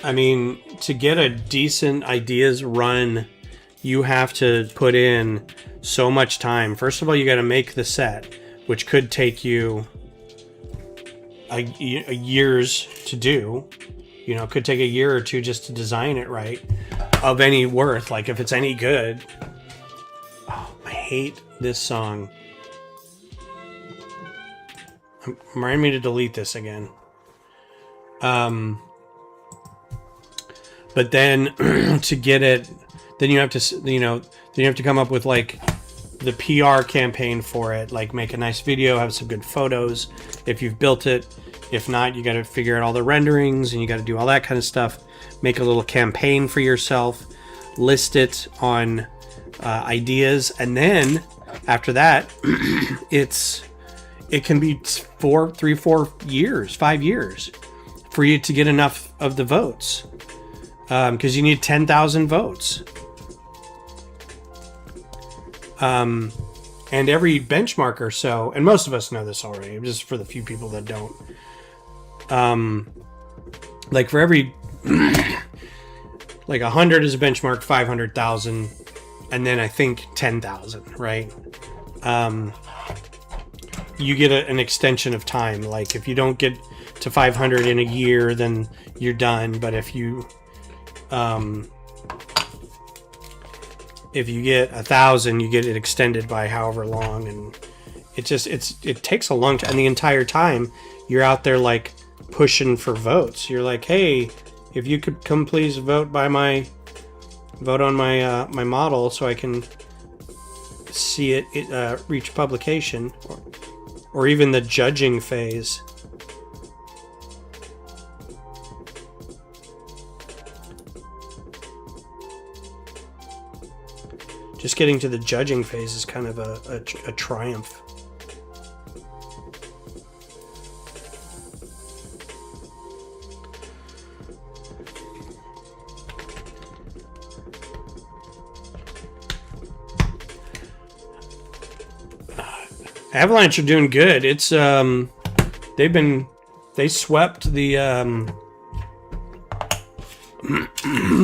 I mean, to get a decent ideas run, you have to put in so much time. First of all, you got to make the set, which could take you a years to do. You know, it could take a year or two just to design it right, of any worth, like if it's any good. Oh, I hate this song. Remind me to delete this again. But then to get it, then you have to, then you have to come up with like the PR campaign for it, like make a nice video, have some good photos if you've built it. If not, you got to figure out all the renderings and you got to do all that kind of stuff. Make a little campaign for yourself, list it on ideas, and then after that, it can be 3, 4 years, 5 years for you to get enough of the votes, because you need 10,000 votes. And every benchmark or so, and most of us know this already, just for the few people that don't. Like for every like 100 is a benchmark, 500,000, and then I think 10,000, right? You get an extension of time. Like if you don't get to 500 in a year, then you're done. But if you get 1,000, you get it extended by however long, and it takes a long time. And the entire time you're out there like pushing for votes. You're like, hey, if you could come please vote on my my model so I can see it reach publication, or even the judging phase. Just getting to the judging phase is kind of a triumph. Avalanche are doing good. It's they swept the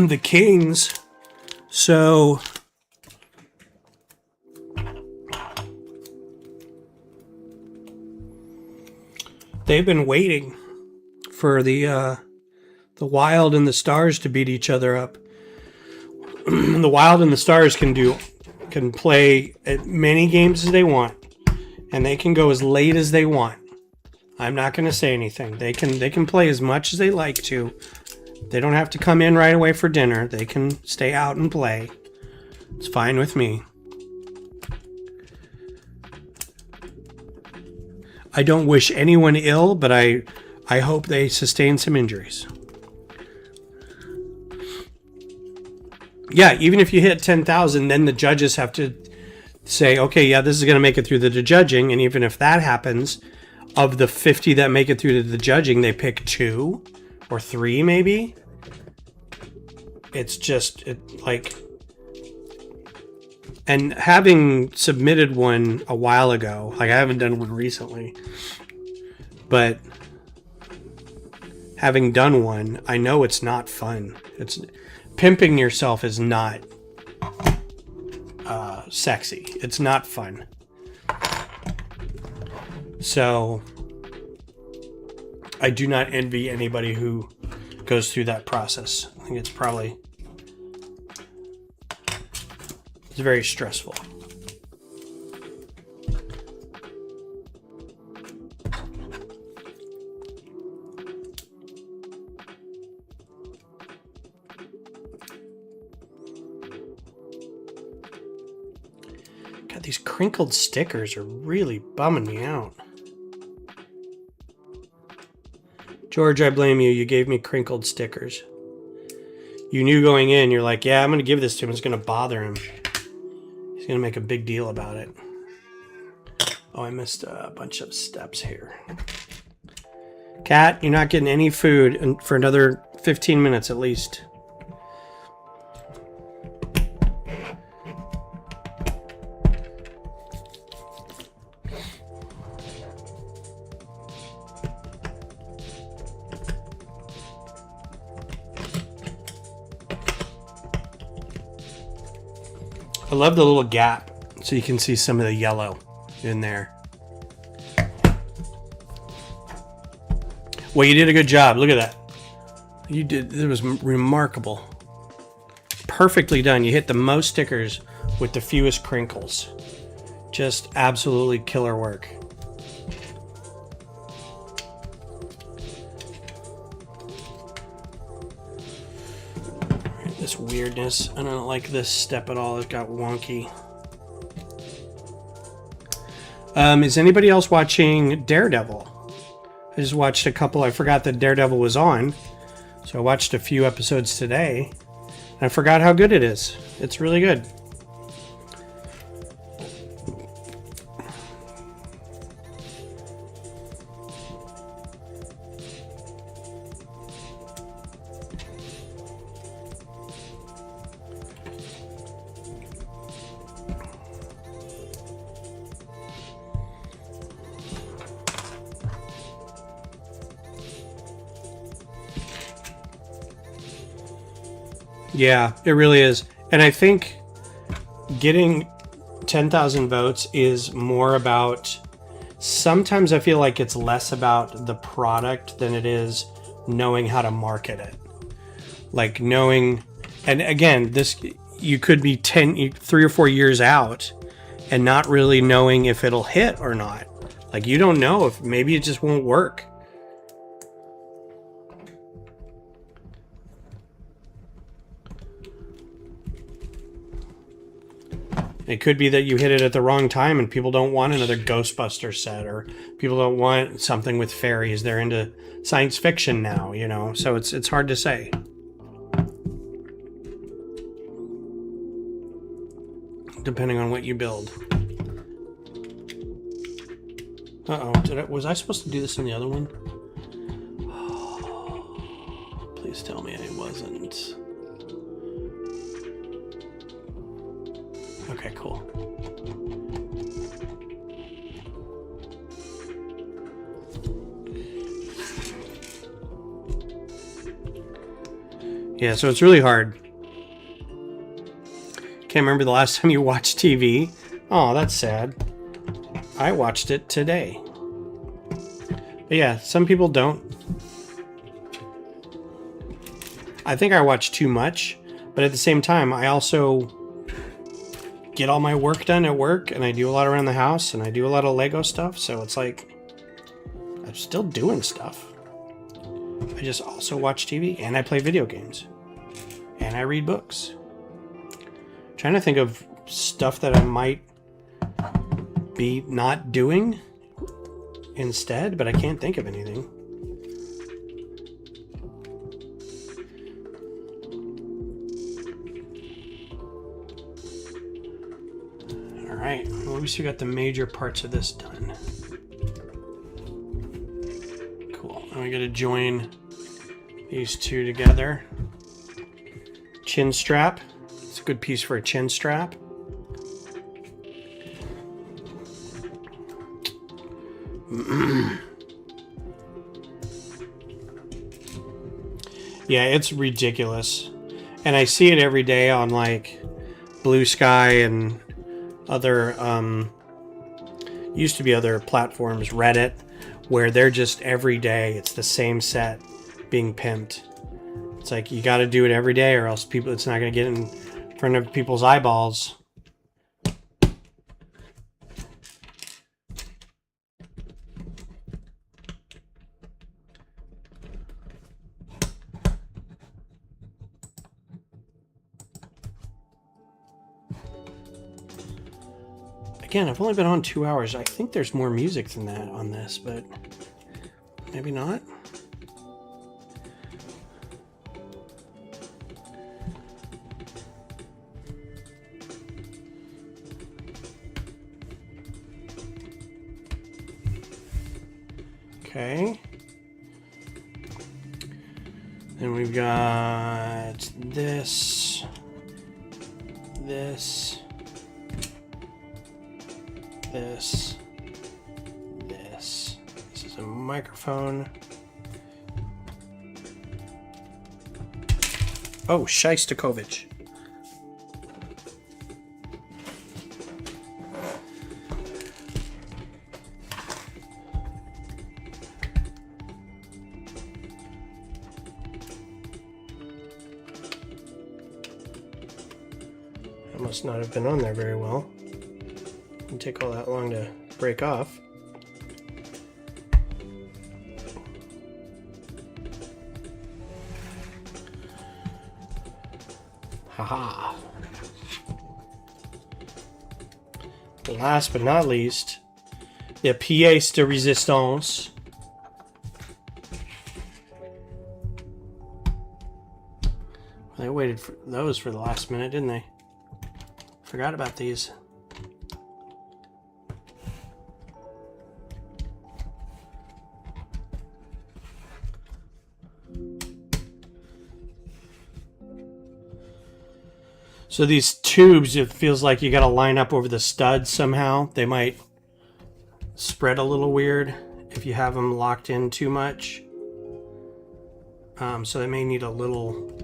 the Kings, so they've been waiting for the Wild and the Stars to beat each other up. The Wild and the Stars can play as many games as they want, and they can go as late as they want. I'm not going to say anything. They can play as much as they like to. They don't have to come in right away for dinner. They can stay out and play. It's fine with me. I don't wish anyone ill, but I hope they sustain some injuries. Yeah, even if you hit 10,000, then the judges have to say, okay, yeah, this is going to make it through the judging. And even if that happens, of the 50 that make it through to the judging, they pick 2 or 3 maybe. It's just like, and having submitted one a while ago, like I haven't done one recently, but having done one, I know it's not fun. It's pimping yourself is not sexy. It's not fun. So I do not envy anybody who goes through that process. I think it's very stressful. God, these crinkled stickers are really bumming me out. George, I blame you. You gave me crinkled stickers. You knew going in, you're like, yeah, I'm going to give this to him. It's going to bother him. He's going to make a big deal about it. Oh, I missed a bunch of steps here. Cat, you're not getting any food for another 15 minutes at least. I love the little gap so you can see some of the yellow in there. Well, you did a good job. Look at that. You did. It was remarkable. Perfectly done. You hit the most stickers with the fewest crinkles. Just absolutely killer work. This weirdness. I don't like this step at all. It got wonky. Is anybody else watching Daredevil? I just watched a couple. I forgot that Daredevil was on. So I watched a few episodes today. And I forgot how good it is. It's really good. Yeah, it really is. And I think getting 10,000 votes is more about, sometimes I feel like it's less about the product than it is knowing how to market it. Like knowing, and again, this, you could be 3 or 4 years out and not really knowing if it'll hit or not. Like you don't know if maybe it just won't work. It could be that you hit it at the wrong time and people don't want another Ghostbuster set, or people don't want something with fairies. They're into science fiction now, you know, so it's hard to say. Depending on what you build. Uh-oh, was I supposed to do this in the other one? Oh, please tell me I wasn't. Okay, cool. Yeah, so it's really hard. Can't remember the last time you watched TV. Oh, that's sad. I watched it today. But yeah, some people don't. I think I watch too much, but at the same time, I also get all my work done at work, and I do a lot around the house, and I do a lot of Lego stuff, so it's like I'm still doing stuff. I just also watch TV, and I play video games, and I read books. I'm trying to think of stuff that I might be not doing instead, but I can't think of anything. Alright, well, at least we got the major parts of this done. Cool. Now we gotta join these two together. Chin strap. It's a good piece for a chin strap. Yeah, it's ridiculous. And I see it every day on like Blue Sky and other used to be other platforms, Reddit, where they're just every day it's the same set being pimped. It's like you got to do it every day or else it's not going to get in front of people's eyeballs. Again, I've only been on 2 hours. I think there's more music than that on this, but maybe not. Okay. Then we've got this, this, this. This is a microphone. Oh, Shostakovich. That must not have been on there very well. Didn't take all that long to break off. Haha. Last but not least, the pièce de résistance. They waited for those for the last minute, didn't they? Forgot about these. So these tubes, it feels like you got to line up over the studs somehow. They might spread a little weird if you have them locked in too much. So they may need a little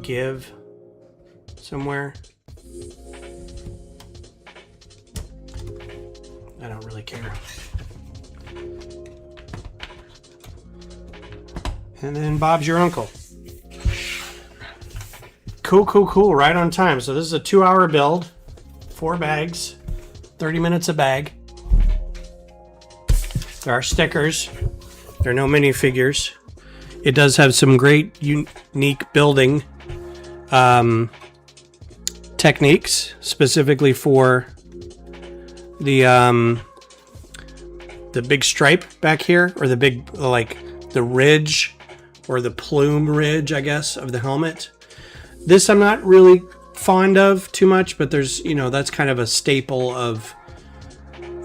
give somewhere. I don't really care. And then Bob's your uncle. Cool. Right on time. So this is a 2-hour build. 4 bags. 30 minutes a bag. There are stickers. There are no minifigures. It does have some great unique building techniques, specifically for the big stripe back here, or the big, like the ridge or the plume ridge, I guess, of the helmet. This I'm not really fond of too much, but there's, you know, that's kind of a staple of,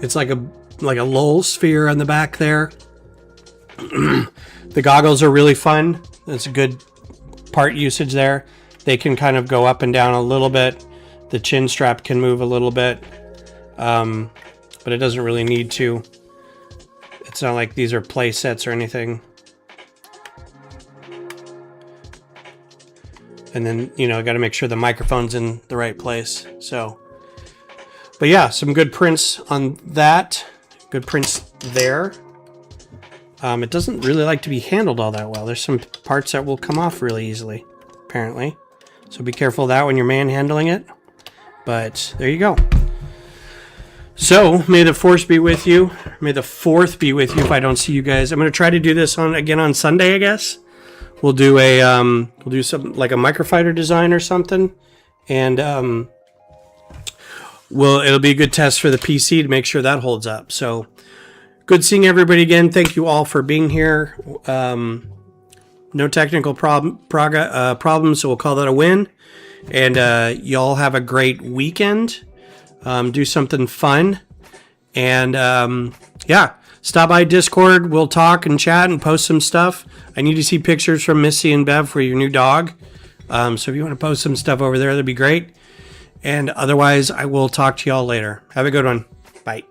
it's like a Lowell sphere on the back there. The goggles are really fun. That's a good part usage there. They can kind of go up and down a little bit. The chin strap can move a little bit, but it doesn't really need to. It's not like these are play sets or anything. And then, you know, got to make sure the microphone's in the right place. So, but yeah, some good prints on that. Good prints there. It doesn't really like to be handled all that well. There's some parts that will come off really easily, apparently. So be careful of that when you're manhandling it. But there you go. So, may the force be with you. May the fourth be with you if I don't see you guys. I'm going to try to do this again on Sunday, I guess. We'll do something like a microfighter design or something. And it'll be a good test for the PC to make sure that holds up. So, good seeing everybody again. Thank you all for being here. No technical problems, so we'll call that a win. And y'all have a great weekend. Do something fun. And yeah, stop by Discord. We'll talk and chat and post some stuff. I need to see pictures from Missy and Bev for your new dog. So if you want to post some stuff over there, that'd be great. And otherwise, I will talk to y'all later. Have a good one. Bye.